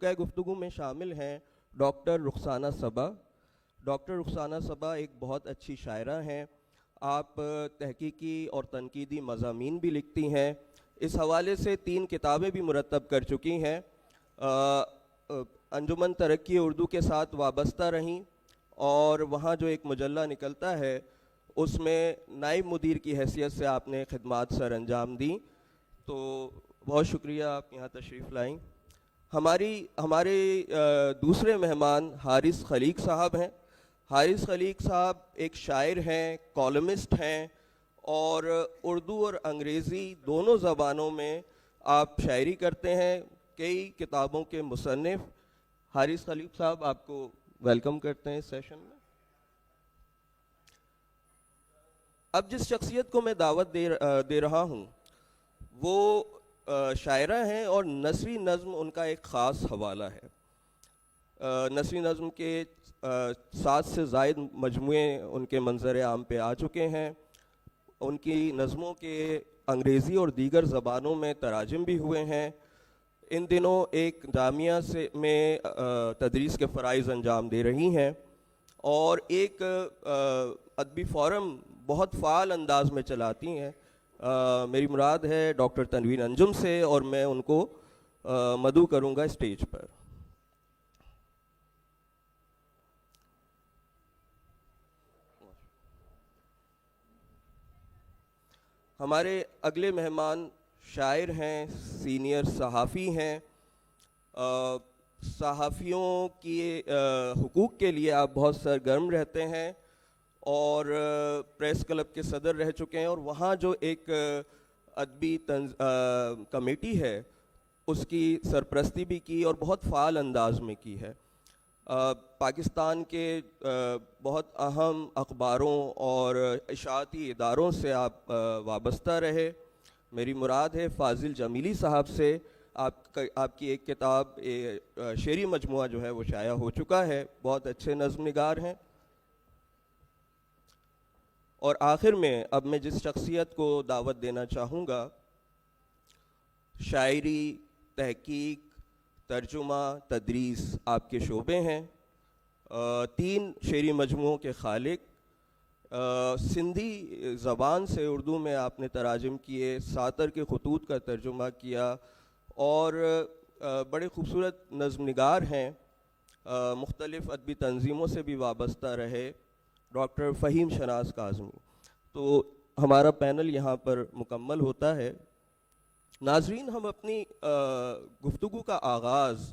گفتگو میں شامل ہیں ڈاکٹر رخسانہ صبا۔ ڈاکٹر رخسانہ صبا ایک بہت اچھی شاعرہ ہیں۔ آپ تحقیقی اور تنقیدی مضامین بھی لکھتی ہیں۔ اس حوالے سے 3 کتابیں بھی مرتب کر چکی ہیں۔ انجمن ترقی اردو کے ساتھ وابستہ رہیں اور وہاں جو ایک مجلہ نکلتا ہے اس میں نائب مدیر کی حیثیت سے آپ نے خدمات سر انجام دیں، تو بہت شکریہ آپ یہاں تشریف لائیں۔ ہمارے دوسرے مہمان حارث خلیق صاحب ہیں۔ حارث خلیق صاحب ایک شاعر ہیں، کالمسٹ ہیں، اور اردو اور انگریزی دونوں زبانوں میں آپ شاعری کرتے ہیں، کئی کتابوں کے مصنف۔ حارث خلیق صاحب، آپ کو ویلکم کرتے ہیں اس سیشن میں۔ اب جس شخصیت کو میں دعوت دے رہا ہوں وہ شاعرہ ہیں اور نثری نظم ان کا ایک خاص حوالہ ہے۔ نثری نظم کے 7 سے زائد مجموعے ان کے منظر عام پہ آ چکے ہیں۔ ان کی نظموں کے انگریزی اور دیگر زبانوں میں تراجم بھی ہوئے ہیں۔ ان دنوں ایک جامعہ میں تدریس کے فرائض انجام دے رہی ہیں اور ایک ادبی فورم بہت فعال انداز میں چلاتی ہیں۔ میری مراد ہے ڈاکٹر تنوین انجم سے، اور میں ان کو مدعو کروں گا اسٹیج پر۔ ہمارے اگلے مہمان شاعر ہیں، سینئر صحافی ہیں۔ صحافیوں کی حقوق کے لیے آپ بہت سرگرم رہتے ہیں اور پریس کلب کے صدر رہ چکے ہیں، اور وہاں جو ایک ادبی کمیٹی ہے اس کی سرپرستی بھی کی اور بہت فعال انداز میں کی ہے۔ پاکستان کے بہت اہم اخباروں اور اشاعتی اداروں سے آپ وابستہ رہے۔ میری مراد ہے فاضل جمیلی صاحب سے۔ آپ کی ایک کتاب شعری مجموعہ جو ہے وہ شائع ہو چکا ہے، بہت اچھے نظم نگار ہیں۔ اور آخر میں اب میں جس شخصیت کو دعوت دینا چاہوں گا، شاعری، تحقیق، ترجمہ، تدریس آپ کے شعبے ہیں۔ 3 شعری مجموعوں کے خالق، سندھی زبان سے اردو میں آپ نے تراجم کیے، ساتر کے خطوط کا ترجمہ کیا، اور بڑے خوبصورت نظم نگار ہیں۔ مختلف ادبی تنظیموں سے بھی وابستہ رہے، ڈاکٹر فہیم شناس کاظمی۔ تو ہمارا پینل یہاں پر مکمل ہوتا ہے۔ ناظرین، ہم اپنی گفتگو کا آغاز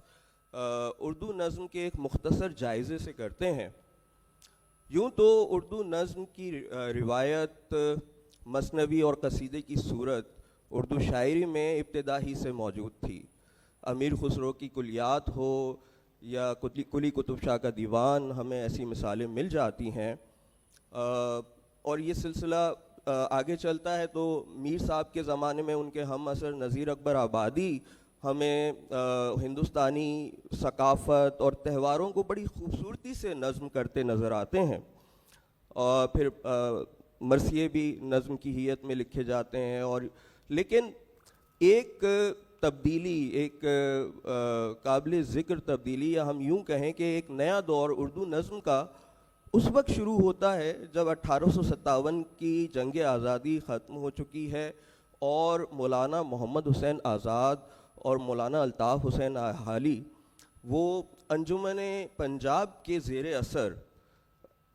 اردو نظم کے ایک مختصر جائزے سے کرتے ہیں۔ یوں تو اردو نظم کی روایت، مثنوی اور قصیدے کی صورت اردو شاعری میں ابتدا ہی سے موجود تھی۔ امیر خسرو کی کلیات ہو یا کلی قطب شاہ کا دیوان، ہمیں ایسی مثالیں مل جاتی ہیں۔ اور یہ سلسلہ آگے چلتا ہے تو میر صاحب کے زمانے میں ان کے ہم عصر نذیر اکبر آبادی ہمیں ہندوستانی ثقافت اور تہواروں کو بڑی خوبصورتی سے نظم کرتے نظر آتے ہیں۔ اور پھر مرثیے بھی نظم کی ہیئت میں لکھے جاتے ہیں۔ اور لیکن ایک تبدیلی، ایک قابل ذکر تبدیلی، یا ہم یوں کہیں کہ ایک نیا دور اردو نظم کا اس وقت شروع ہوتا ہے جب 1857 کی جنگ آزادی ختم ہو چکی ہے اور مولانا محمد حسین آزاد اور مولانا الطاف حسین حالی وہ انجمن پنجاب کے زیر اثر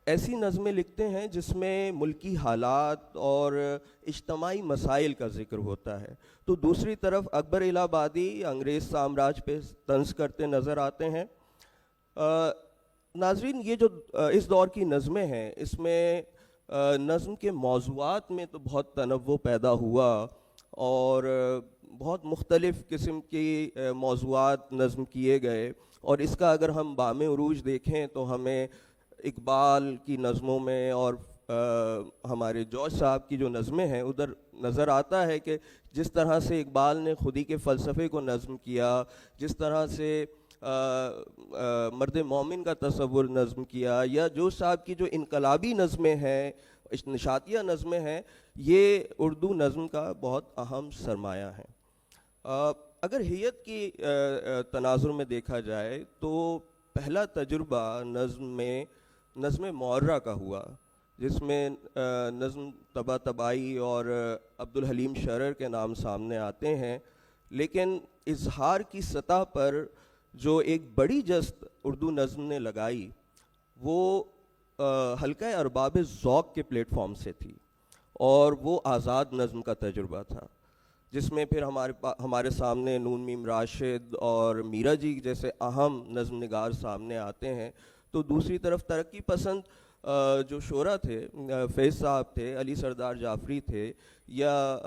ایسی نظمیں لکھتے ہیں جس میں ملکی حالات اور اجتماعی مسائل کا ذکر ہوتا ہے۔ تو دوسری طرف اکبر الہ آبادی انگریز سامراج پہ طنز کرتے نظر آتے ہیں۔ ناظرین، یہ جو اس دور کی نظمیں ہیں، اس میں نظم کے موضوعات میں تو بہت تنوع پیدا ہوا اور بہت مختلف قسم کی موضوعات نظم کیے گئے، اور اس کا اگر ہم بام عروج دیکھیں تو ہمیں اقبال کی نظموں میں اور ہمارے جورج صاحب کی جو نظمیں ہیں ادھر نظر آتا ہے کہ جس طرح سے اقبال نے خودی کے فلسفے کو نظم کیا، جس طرح سے مرد مومن کا تصور نظم کیا، یا جورج صاحب کی جو انقلابی نظمیں ہیں، نشاتیہ نظمیں ہیں، یہ اردو نظم کا بہت اہم سرمایہ ہیں۔ اگر ہیت کی تناظر میں دیکھا جائے تو پہلا تجربہ نظم معرہ کا ہوا، جس میں نظم طباطبائی اور عبدالحلیم شرر کے نام سامنے آتے ہیں، لیکن اظہار کی سطح پر جو ایک بڑی جست اردو نظم نے لگائی وہ حلقہ ارباب ذوق کے پلیٹ فارم سے تھی، اور وہ آزاد نظم کا تجربہ تھا، جس میں پھر ہمارے سامنے نون میم راشد اور میرا جی جیسے اہم نظم نگار سامنے آتے ہیں۔ تو دوسری طرف ترقی پسند جو شعراء تھے، فیض صاحب تھے، علی سردار جعفری تھے، یا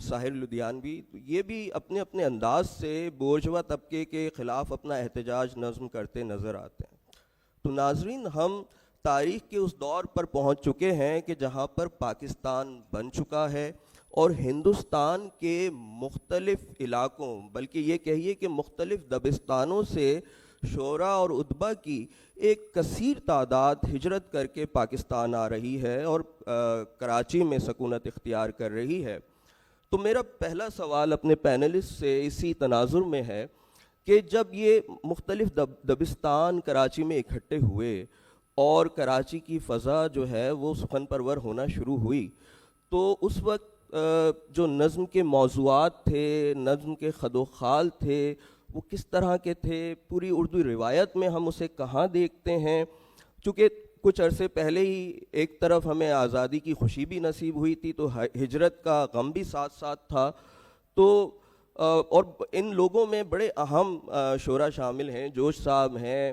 ساحر لدھیانوی، یہ بھی اپنے اپنے انداز سے بورژوا طبقے کے خلاف اپنا احتجاج نظم کرتے نظر آتے ہیں۔ تو ناظرین، ہم تاریخ کے اس دور پر پہنچ چکے ہیں کہ جہاں پر پاکستان بن چکا ہے، اور ہندوستان کے مختلف علاقوں، بلکہ یہ کہیے کہ مختلف دبستانوں سے شعراء اور ادبا کی ایک کثیر تعداد ہجرت کر کے پاکستان آ رہی ہے اور کراچی میں سکونت اختیار کر رہی ہے۔ تو میرا پہلا سوال اپنے پینلسٹ سے اسی تناظر میں ہے کہ جب یہ مختلف دبستان کراچی میں اکٹھے ہوئے اور کراچی کی فضا جو ہے وہ سخن پرور ہونا شروع ہوئی، تو اس وقت جو نظم کے موضوعات تھے، نظم کے خد و خال تھے، وہ کس طرح کے تھے؟ پوری اردو روایت میں ہم اسے کہاں دیکھتے ہیں؟ چونکہ کچھ عرصے پہلے ہی ایک طرف ہمیں آزادی کی خوشی بھی نصیب ہوئی تھی، تو ہجرت کا غم بھی ساتھ ساتھ تھا۔ تو اور ان لوگوں میں بڑے اہم شعراء شامل ہیں، جوش صاحب ہیں،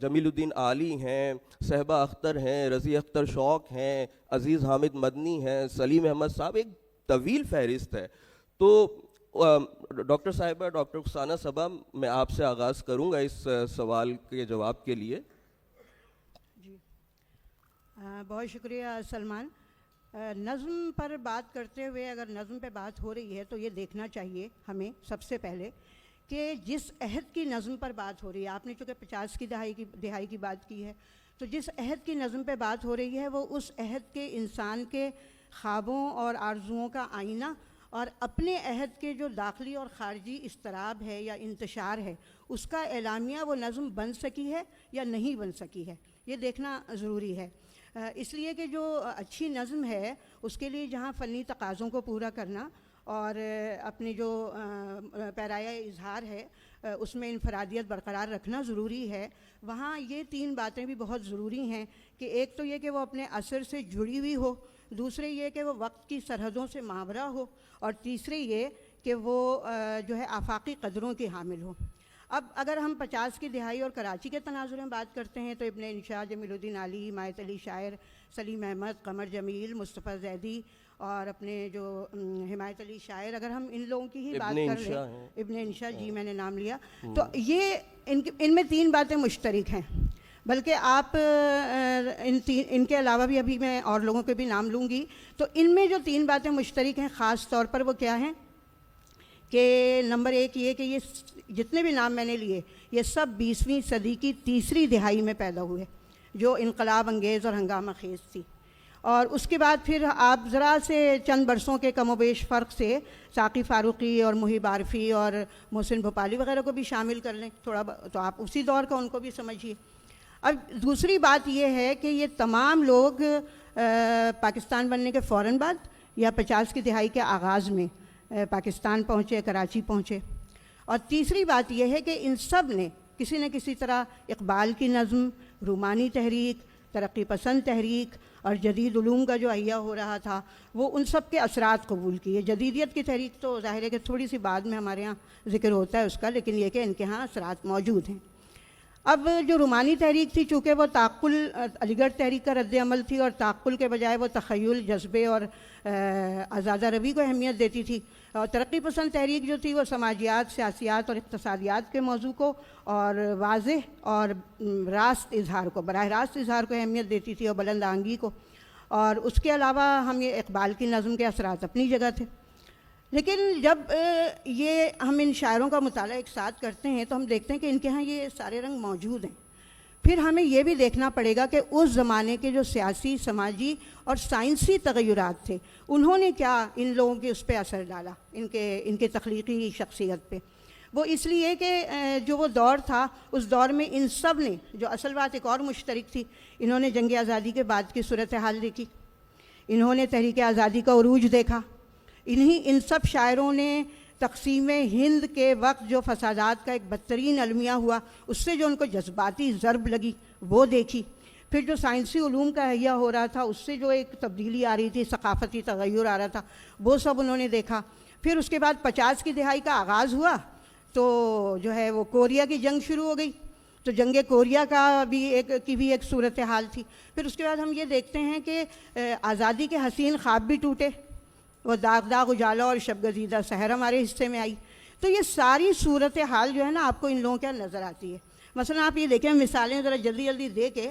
جمیل الدین عالی ہیں، صہبا اختر ہیں، رضی اختر شوق ہیں، عزیز حامد مدنی ہیں، سلیم احمد صاحب، ایک طویل فہرست ہے۔ تو ڈاکٹر صاحبہ، ڈاکٹر افسانہ صبا، میں آپ سے آغاز کروں گا اس سوال کے جواب کے لیے۔ جی، بہت شکریہ سلمان۔ نظم پر بات کرتے ہوئے اگر نظم پہ بات ہو رہی ہے تو یہ دیکھنا چاہیے ہمیں سب سے پہلے کہ جس عہد کی نظم پر بات ہو رہی ہے، آپ نے چونکہ 50 کی دہائی کی بات کی ہے، تو جس عہد کی نظم پہ بات ہو رہی ہے وہ اس عہد کے انسان کے خوابوں اور آرزوؤں کا آئینہ اور اپنے عہد کے جو داخلی اور خارجی اضطراب ہے یا انتشار ہے، اس کا اعلامیہ وہ نظم بن سکی ہے یا نہیں بن سکی ہے، یہ دیکھنا ضروری ہے۔ اس لیے کہ جو اچھی نظم ہے اس کے لیے جہاں فنی تقاضوں کو پورا کرنا اور اپنی جو پیرایہ اظہار ہے اس میں انفرادیت برقرار رکھنا ضروری ہے، وہاں یہ 3 باتیں بھی بہت ضروری ہیں کہ ایک تو یہ کہ وہ اپنے عصر سے جڑی ہوئی ہو، دوسرے یہ کہ وہ وقت کی سرحدوں سے ماورا ہو، اور تیسرے یہ کہ وہ جو ہے آفاقی قدروں کی حامل ہو۔ اب اگر ہم 50 کی دہائی اور کراچی کے تناظر میں بات کرتے ہیں تو ابن انشا، جمیل الدین عالی، حمایت علی شاعر، سلیم احمد، قمر جمیل، مصطفیٰ زیدی اور اپنے جو حمایت علی شاعر، اگر ہم ان لوگوں کی ہی بات کر لیں، ابن انشا، جی میں نے نام لیا، تو یہ ان میں 3 باتیں مشترک ہیں، بلکہ آپ ان کے علاوہ بھی ابھی میں اور لوگوں کے بھی نام لوں گی۔ تو ان میں جو 3 باتیں مشترک ہیں خاص طور پر وہ کیا ہیں کہ نمبر 1 یہ کہ یہ جتنے بھی نام میں نے لیے یہ سب 20ویں صدی کی تیسری دہائی میں پیدا ہوئے، جو انقلاب انگیز اور ہنگامہ خیز تھی، اور اس کے بعد پھر آپ ذرا سے چند برسوں کے کم و بیش فرق سے ساقی فاروقی اور محب عارفی اور محسن بھوپالی وغیرہ کو بھی شامل کر لیں تھوڑا، تو آپ اسی دور کا ان کو بھی سمجھیے۔ اب دوسری بات یہ ہے کہ یہ تمام لوگ پاکستان بننے کے فوراً بعد یا 50 کی دہائی کے آغاز میں پاکستان پہنچے، کراچی پہنچے، اور تیسری بات یہ ہے کہ ان سب نے کسی نہ کسی طرح اقبال کی نظم، رومانی تحریک، ترقی پسند تحریک اور جدید علوم کا جو احیا ہو رہا تھا وہ ان سب کے اثرات قبول کیے۔ جدیدیت کی تحریک تو ظاہر ہے کہ تھوڑی سی بعد میں ہمارے ہاں ذکر ہوتا ہے اس کا، لیکن یہ کہ ان کے ہاں اثرات موجود ہیں۔ اب جو رومانی تحریک تھی، چونکہ وہ تعقل، علی گڑھ تحریک کا رد عمل تھی، اور تعقل کے بجائے وہ تخیل، جذبے اور آزادہ روی کو اہمیت دیتی تھی، اور ترقی پسند تحریک جو تھی وہ سماجیات، سیاسیات اور اقتصادیات کے موضوع کو اور واضح اور راست اظہار کو، براہ راست اظہار کو اہمیت دیتی تھی، اور بلند آہنگی کو، اور اس کے علاوہ ہم یہ اقبال کی نظم کے اثرات اپنی جگہ تھے۔ لیکن جب یہ ہم ان شاعروں کا مطالعہ ایک ساتھ کرتے ہیں تو ہم دیکھتے ہیں کہ ان کے ہاں یہ سارے رنگ موجود ہیں۔ پھر ہمیں یہ بھی دیکھنا پڑے گا کہ اس زمانے کے جو سیاسی، سماجی اور سائنسی تغیرات تھے انہوں نے کیا ان لوگوں کے اس پہ اثر ڈالا، ان کے تخلیقی شخصیت پہ۔ وہ اس لیے کہ جو وہ دور تھا اس دور میں ان سب نے، جو اصل بات ایک اور مشترک تھی، انہوں نے جنگ آزادی کے بعد کی صورتحال دیکھی، انہوں نے تحریک آزادی کا عروج دیکھا، ان سب شاعروں نے تقسیم ہند کے وقت جو فسادات کا ایک بدترین المیہ ہوا اس سے جو ان کو جذباتی ضرب لگی وہ دیکھی، پھر جو سائنسی علوم کا احیاء ہو رہا تھا اس سے جو ایک تبدیلی آ رہی تھی، ثقافتی تغیر آ رہا تھا، وہ سب انہوں نے دیکھا۔ پھر اس کے بعد 50 کی دہائی کا آغاز ہوا تو جو ہے وہ کوریا کی جنگ شروع ہو گئی، تو جنگ کوریا کا بھی ایک صورتحال تھی۔ پھر اس کے بعد ہم یہ دیکھتے ہیں کہ آزادی کے حسین خواب بھی ٹوٹے، وہ داغ داغ اجالا اور شب گزیدہ سحر ہمارے حصے میں آئی۔ تو یہ ساری صورتحال جو ہے نا آپ کو ان لوگوں کیا نظر آتی ہے۔ مثلا آپ یہ دیکھیں، مثالیں ذرا جلدی جلدی دے کے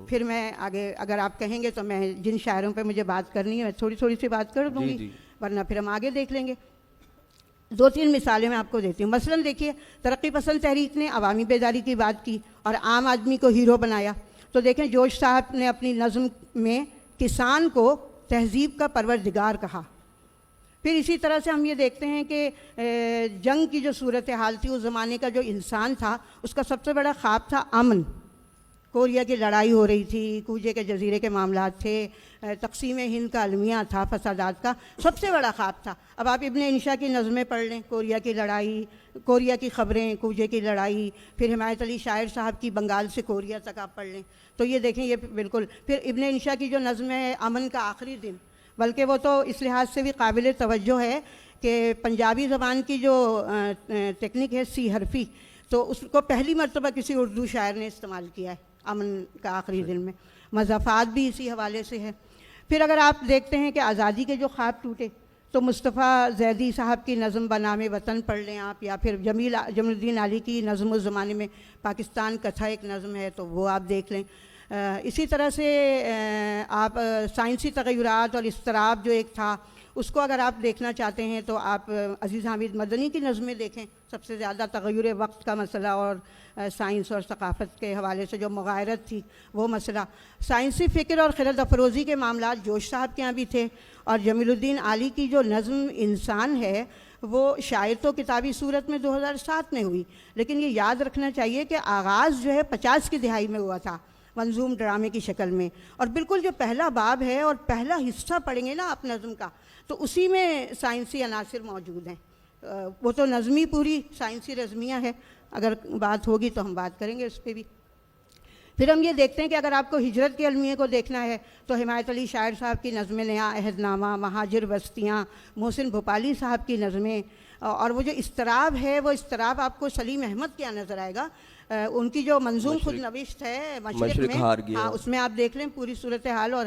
پھر میں آگے اگر آپ کہیں گے تو میں جن شاعروں پہ مجھے بات کرنی ہے میں تھوڑی تھوڑی سی بات کر دوں گی، ورنہ پھر ہم آگے دیکھ لیں گے۔ 2-3 مثالیں میں آپ کو دیتی ہوں۔ مثلا دیکھیے، ترقی پسند تحریک نے عوامی بیداری کی بات کی اور عام آدمی کو ہیرو بنایا، تو دیکھیں جوش صاحب نے اپنی نظم میں کسان کو تہذیب کا پروردگار کہا۔ پھر اسی طرح سے ہم یہ دیکھتے ہیں کہ جنگ کی جو صورتحال تھی، اس زمانے کا جو انسان تھا اس کا سب سے بڑا خواب تھا امن۔ کوریا کی لڑائی ہو رہی تھی، کوجے کے جزیرے کے معاملات تھے، تقسیم ہند کا المیہ تھا، فسادات کا سب سے بڑا خواب تھا۔ اب آپ ابن انشا کی نظمیں پڑھ لیں، کوریا کی لڑائی، کوریا کی خبریں، کوجے کی لڑائی، پھر حمایت علی شاعر صاحب کی بنگال سے کوریا تک آپ پڑھ لیں تو یہ دیکھیں یہ بالکل۔ پھر ابن انشا کی جو نظم ہے امن کا آخری دن، بلکہ وہ تو اس لحاظ سے بھی قابل توجہ ہے کہ پنجابی زبان کی جو ٹیکنیک ہے سی حرفی، تو اس کو پہلی مرتبہ کسی اردو شاعر نے استعمال کیا ہے امن کا آخری دن میں۔ مضافات بھی اسی حوالے سے ہے۔ پھر اگر آپ دیکھتے ہیں کہ آزادی کے جو خواب ٹوٹے تو مصطفیٰ زیدی صاحب کی نظم بنام وطن پڑھ لیں آپ، یا پھر جمیل الدین علی کی نظم اس زمانے میں پاکستان کتھا ایک نظم ہے تو وہ آپ دیکھ لیں۔ اسی طرح سے آپ سائنسی تغیرات اور اضطراب جو ایک تھا اس کو اگر آپ دیکھنا چاہتے ہیں تو آپ عزیز حامد مدنی کی نظمیں دیکھیں، سب سے زیادہ تغیر وقت کا مسئلہ اور سائنس اور ثقافت کے حوالے سے جو مغایرت تھی وہ مسئلہ، سائنسی فکر اور خرد افروزی کے معاملات جوش صاحب کے یہاں بھی تھے۔ اور جمیل الدین علی کی جو نظم انسان ہے وہ شاید تو کتابی صورت میں 2007 میں ہوئی، لیکن یہ یاد رکھنا چاہیے کہ آغاز جو ہے 50 کی دہائی میں ہوا تھا منظوم ڈرامے کی شکل میں، اور بالکل جو پہلا باب ہے اور پہلا حصہ پڑھیں گے نا آپ نظم کا تو اسی میں سائنسی عناصر موجود ہیں۔ وہ تو نظمی پوری سائنسی رزمیہ ہے، اگر بات ہوگی تو ہم بات کریں گے اس پہ بھی۔ پھر ہم یہ دیکھتے ہیں کہ اگر آپ کو ہجرت کے المیے کو دیکھنا ہے تو حمایت علی شاعر صاحب کی نظم نیا عہد نامہ، مہاجر بستیاں، محسن بھوپالی صاحب کی نظمیں، اور وہ جو اضطراب ہے وہ اضطراب آپ کو سلیم احمد کیا نظر آئے گا، ان کی جو منظوم خود نوشت ہے مشرق میں، ہاں اس میں آپ دیکھ لیں پوری صورتحال۔ اور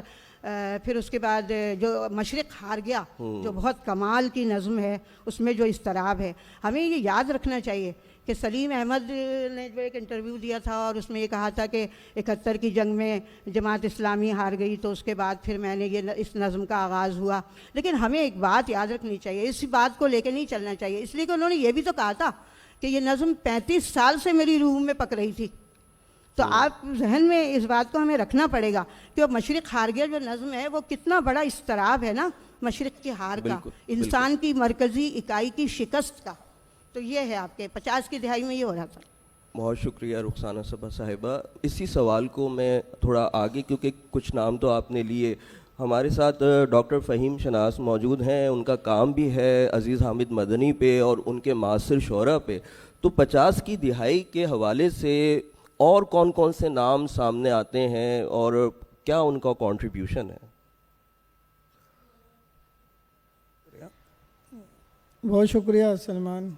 پھر اس کے بعد جو مشرق ہار گیا جو بہت کمال کی نظم ہے اس میں جو اضطراب ہے، ہمیں یہ یاد رکھنا چاہیے کہ سلیم احمد نے جو ایک انٹرویو دیا تھا اور اس میں یہ کہا تھا کہ 71 کی جنگ میں جماعت اسلامی ہار گئی تو اس کے بعد پھر میں نے اس نظم کا آغاز ہوا۔ لیکن ہمیں ایک بات یاد رکھنی چاہیے، اس بات کو لے کے نہیں چلنا چاہیے، اس لیے کہ انہوں نے یہ بھی تو کہا تھا کہ یہ نظم 35 سال سے میری روح میں پک رہی تھی۔ تو آپ ذہن میں اس بات کو ہمیں رکھنا پڑے گا کہ وہ مشرق ہار گیا جو نظم ہے وہ کتنا بڑا اضطراب ہے نا مشرق کی ہار کا، انسان کی مرکزی اکائی کی شکست کا۔ تو یہ ہے آپ کے 50 کی دہائی میں یہ ہو رہا تھا۔ بہت شکریہ رخسانہ صبا صاحبہ۔ اسی سوال کو میں تھوڑا آگے، کیونکہ کچھ نام تو آپ نے لیے، ہمارے ساتھ ڈاکٹر فہیم شناس موجود ہیں، ان کا کام بھی ہے عزیز حامد مدنی پہ اور ان کے معاصر شعراء پہ، تو 50 کی دہائی کے حوالے سے اور کون کون سے نام سامنے آتے ہیں اور کیا ان کا کنٹریبیوشن ہے؟ بہت شکریہ سلمان۔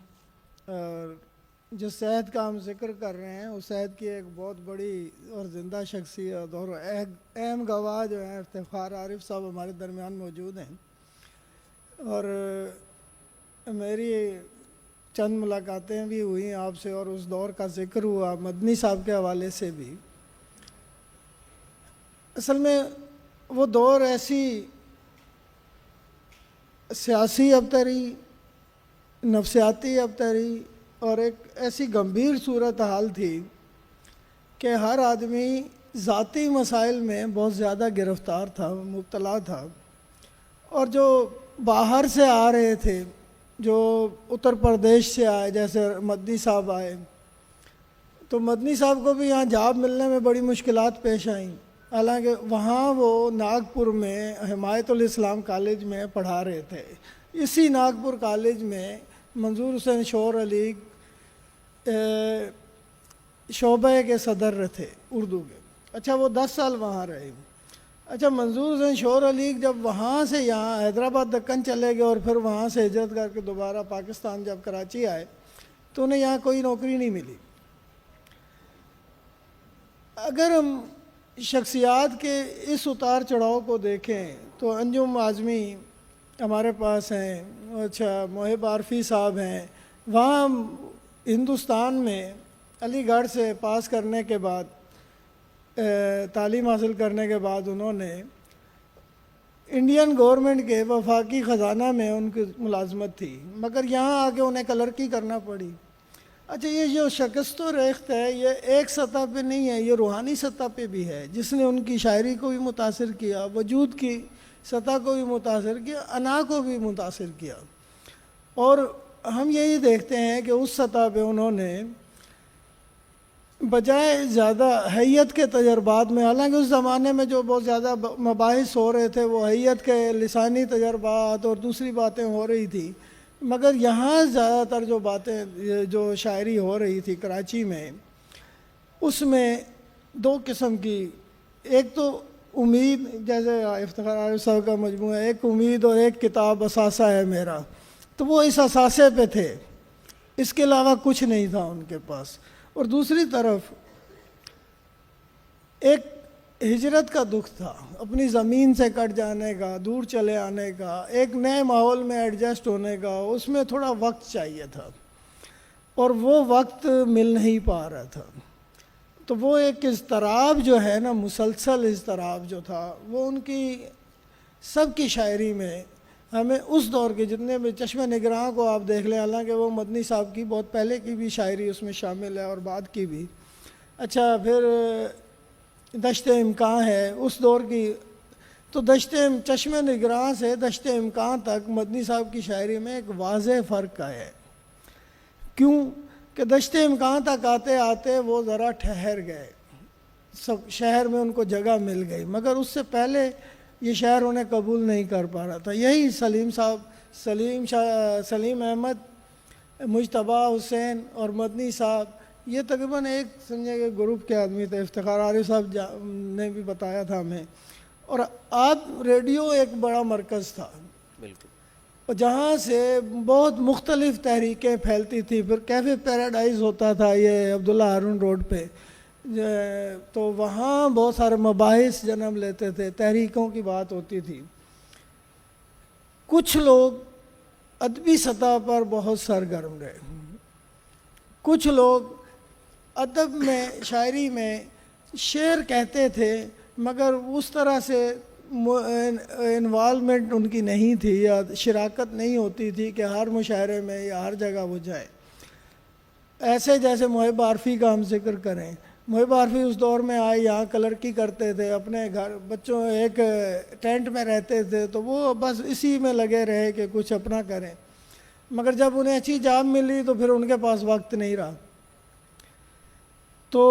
جس عہد کا ہم ذکر کر رہے ہیں اس عہد کی ایک بہت بڑی اور زندہ شخصیت اور اہم گواہ جو ہیں افتخار عارف صاحب ہمارے درمیان موجود ہیں، اور میری چند ملاقاتیں بھی ہوئیں آپ سے اور اس دور کا ذکر ہوا مدنی صاحب کے حوالے سے بھی۔ اصل میں وہ دور ایسی سیاسی ابتری، نفسیاتی ابتری اور ایک ایسی گمبھیر صورتحال تھی کہ ہر آدمی ذاتی مسائل میں بہت زیادہ گرفتار تھا، مبتلا تھا، اور جو باہر سے آ رہے تھے، جو اتر پردیش سے آئے، جیسے مدنی صاحب آئے، تو مدنی صاحب کو بھی یہاں جاب ملنے میں بڑی مشکلات پیش آئیں، حالانکہ وہاں وہ ناگپور میں حمایت الاسلام کالج میں پڑھا رہے تھے۔ اسی ناگپور کالج میں منظور حسین شور علی شعبہ کے صدر تھے اردو کے۔ اچھا، وہ 10 سال وہاں رہے۔ اچھا، منظور حسین شور علی جب وہاں سے یہاں حیدرآباد دکن چلے گئے اور پھر وہاں سے ہجرت کر کے دوبارہ پاکستان جب کراچی آئے تو انہیں یہاں کوئی نوکری نہیں ملی۔ اگر ہم شخصیات کے اس اتار چڑھاؤ کو دیکھیں تو انجم اعظمی ہمارے پاس ہیں، اچھا محب عارفی صاحب ہیں، وہاں ہندوستان میں علی گڑھ سے پاس کرنے کے بعد، تعلیم حاصل کرنے کے بعد انہوں نے انڈین گورنمنٹ کے وفاقی خزانہ میں ان کی ملازمت تھی، مگر یہاں آ کے انہیں کلرکی کرنا پڑی۔ اچھا، یہ جو شکست و ریخت ہے یہ ایک سطح پہ نہیں ہے، یہ روحانی سطح پہ بھی ہے، جس نے ان کی شاعری کو بھی متاثر کیا، وجود کی سطح کو بھی متاثر کیا، انا کو بھی متاثر کیا۔ اور ہم یہی دیکھتے ہیں کہ اس سطح پہ انہوں نے بجائے زیادہ حیت کے تجربات میں، حالانکہ اس زمانے میں جو بہت زیادہ مباحث ہو رہے تھے وہ حیت کے لسانی تجربات اور دوسری باتیں ہو رہی تھی، مگر یہاں زیادہ تر جو باتیں، جو شاعری ہو رہی تھی کراچی میں، اس میں 2 قسم کی، ایک تو امید، جیسے افتخار عارف صاحب کا مجموعہ، ایک امید اور ایک کتاب اثاثہ ہے میرا، تو وہ اس اثاثے پہ تھے، اس کے علاوہ کچھ نہیں تھا ان کے پاس۔ اور دوسری طرف ایک ہجرت کا دکھ تھا، اپنی زمین سے کٹ جانے کا، دور چلے آنے کا، ایک نئے ماحول میں ایڈجسٹ ہونے کا، اس میں تھوڑا وقت چاہیے تھا اور وہ وقت مل نہیں پا رہا تھا۔ تو وہ ایک اضطراب جو ہے نا، مسلسل اضطراب جو تھا، وہ ان کی سب کی شاعری میں ہمیں اس دور کے جتنے بھی چشم نگراں کو آپ دیکھ لیں، حالانکہ وہ مدنی صاحب کی بہت پہلے کی بھی شاعری اس میں شامل ہے اور بعد کی بھی۔ اچھا، پھر دشت امکان ہے اس دور کی، تو چشم نگراں سے دشت امکان تک مدنی صاحب کی شاعری میں ایک واضح فرق ہے۔ کیوں کہ دشت امکان تک آتے آتے وہ ذرا ٹھہر گئے، سب شہر میں ان کو جگہ مل گئی، مگر اس سے پہلے یہ شہر انہیں قبول نہیں کر پا رہا تھا۔ یہی سلیم احمد، مجتبیٰ حسین اور مدنی صاحب، یہ تقریباً ایک سمجھے کہ گروپ کے آدمی تھے۔ افتخار عارف صاحب نے بھی بتایا تھا ہمیں۔ اور آپ ریڈیو ایک بڑا مرکز تھا، بالکل، جہاں سے بہت مختلف تحریکیں پھیلتی تھیں۔ پھر کیفے پیراڈائز ہوتا تھا یہ عبداللہ ہارون روڈ پہ، تو وہاں بہت سارے مباحث جنم لیتے تھے، تحریکوں کی بات ہوتی تھی۔ کچھ لوگ ادبی سطح پر بہت سرگرم رہے، کچھ لوگ ادب میں، شاعری میں شعر کہتے تھے، مگر اس طرح سے انوالومنٹ ان کی نہیں تھی یا شراکت نہیں ہوتی تھی کہ ہر مشاعرے میں یا ہر جگہ وہ جائے۔ ایسے جیسے محب عارفی کا ہم ذکر کریں، محب عارفی اس دور میں آئے، یہاں کلرکی کرتے تھے، اپنے گھر بچوں ایک ٹینٹ میں رہتے تھے، تو وہ بس اسی میں لگے رہے کہ کچھ اپنا کریں، مگر جب انہیں اچھی جاب ملی تو پھر ان کے پاس وقت نہیں رہا۔ تو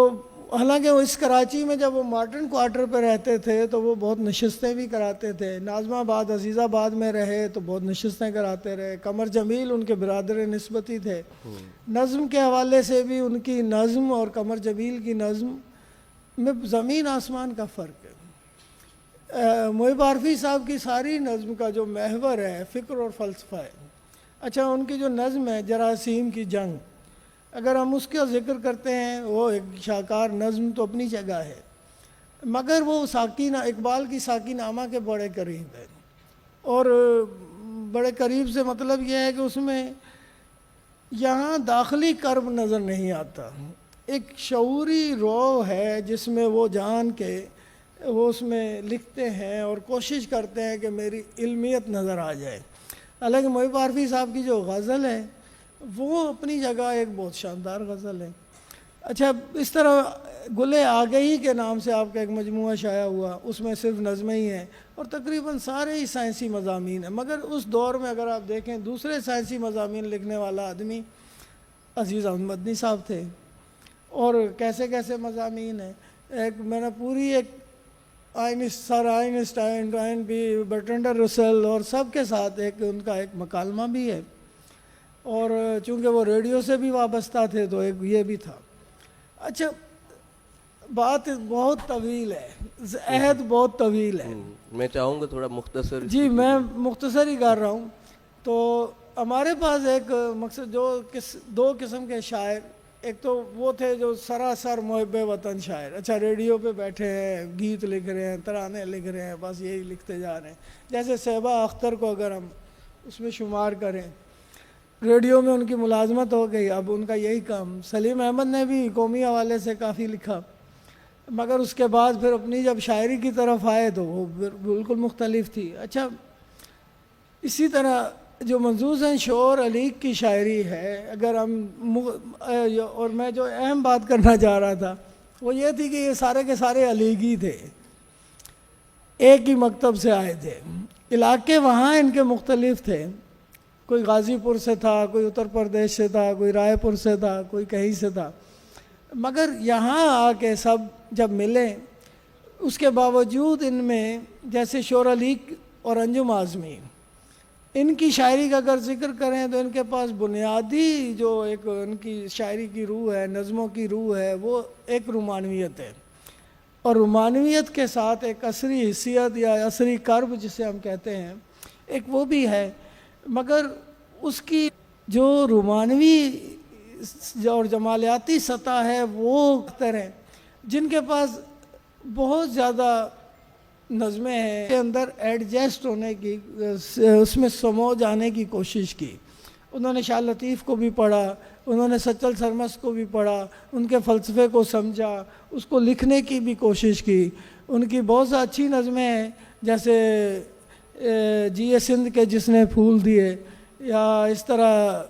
حالانکہ وہ اس کراچی میں جب وہ ماڈرن کوارٹر پہ رہتے تھے تو وہ بہت نشستیں بھی کراتے تھے، ناظم آباد، عزیز آباد میں رہے تو بہت نشستیں کراتے رہے۔ قمر جمیل ان کے برادر نسبتی تھے۔ نظم کے حوالے سے بھی ان کی نظم اور قمر جمیل کی نظم میں زمین آسمان کا فرق ہے۔ محب عارفی صاحب کی ساری نظم کا جو محور ہے فکر اور فلسفہ ہے۔ اچھا، ان کی جو نظم ہے جراثیم کی جنگ، اگر ہم اس کا ذکر کرتے ہیں، وہ ایک شاہکار نظم تو اپنی جگہ ہے، مگر وہ اقبال کی ساقی نامہ کے بڑے قریب ہے۔ اور بڑے قریب سے مطلب یہ ہے کہ اس میں یہاں داخلی کرب نظر نہیں آتا، ایک شعوری رو ہے جس میں وہ جان کے وہ اس میں لکھتے ہیں اور کوشش کرتے ہیں کہ میری علمیت نظر آ جائے۔ حالانکہ محب عارفی صاحب کی جو غزل ہے وہ اپنی جگہ ایک بہت شاندار غزل ہے۔ اچھا اس طرح گلے آگہی کے نام سے آپ کا ایک مجموعہ شائع ہوا، اس میں صرف نظمیں ہی ہیں اور تقریباً سارے ہی سائنسی مضامین ہیں، مگر اس دور میں اگر آپ دیکھیں دوسرے سائنسی مضامین لکھنے والا آدمی عزیز احمد مدنی صاحب تھے، اور کیسے کیسے مضامین ہیں. ایک میں نے پوری ایک سر آئنسٹائن بھی، برٹرینڈ رسل اور سب کے ساتھ ایک ان کا ایک مکالمہ بھی ہے، اور چونکہ وہ ریڈیو سے بھی وابستہ تھے تو ایک یہ بھی تھا. اچھا بات بہت طویل ہے، عہد بہت طویل ہے. میں چاہوں گا تھوڑا مختصر. جی میں مختصر ہی کر رہا ہوں. تو ہمارے پاس ایک مقصد جو دو قسم کے شاعر، ایک تو وہ تھے جو سراسر محب وطن شاعر، اچھا ریڈیو پہ بیٹھے ہیں، گیت لکھ رہے ہیں، ترانے لکھ رہے ہیں، بس یہی لکھتے جا رہے ہیں. جیسے صیبہ اختر کو اگر ہم اس میں شمار کریں، ریڈیو میں ان کی ملازمت ہو گئی، اب ان کا یہی کام. سلیم احمد نے بھی قومی حوالے سے کافی لکھا، مگر اس کے بعد پھر اپنی جب شاعری کی طرف آئے تو وہ بالکل مختلف تھی. اچھا اسی طرح جو منظور حسین شور علیق کی شاعری ہے، اگر ہم اور میں جو اہم بات کرنا چاہ رہا تھا وہ یہ تھی کہ یہ سارے کے سارے علیگی تھے، ایک ہی مکتب سے آئے تھے. علاقے وہاں ان کے مختلف تھے، کوئی غازی پور سے تھا، کوئی اتر پردیش سے تھا، کوئی رائے پور سے تھا، کوئی کہیں سے تھا، مگر یہاں آ کے سب جب ملے اس کے باوجود ان میں جیسے شور علیق اور انجم اعظمی، ان کی شاعری کا اگر ذکر کریں تو ان کے پاس بنیادی جو ایک ان کی شاعری کی روح ہے، نظموں کی روح ہے، وہ ایک رومانویت ہے، اور رومانویت کے ساتھ ایک عصری حیثیت یا عصری کرب جسے ہم کہتے ہیں ایک وہ بھی ہے. مگر اس کی جو رومانوی اور جمالیاتی سطح ہے وہ اختر ہیں جن کے پاس بہت زیادہ نظمیں ہیں، کے اندر ایڈجسٹ ہونے کی، اس میں سمو جانے کی کوشش کی. انہوں نے شاہ لطیف کو بھی پڑھا، انہوں نے سچل سرمست کو بھی پڑھا، ان کے فلسفے کو سمجھا، اس کو لکھنے کی بھی کوشش کی. ان کی بہت سی اچھی نظمیں ہیں جیسے جی سندھ کے جس نے پھول دیے، یا اس طرح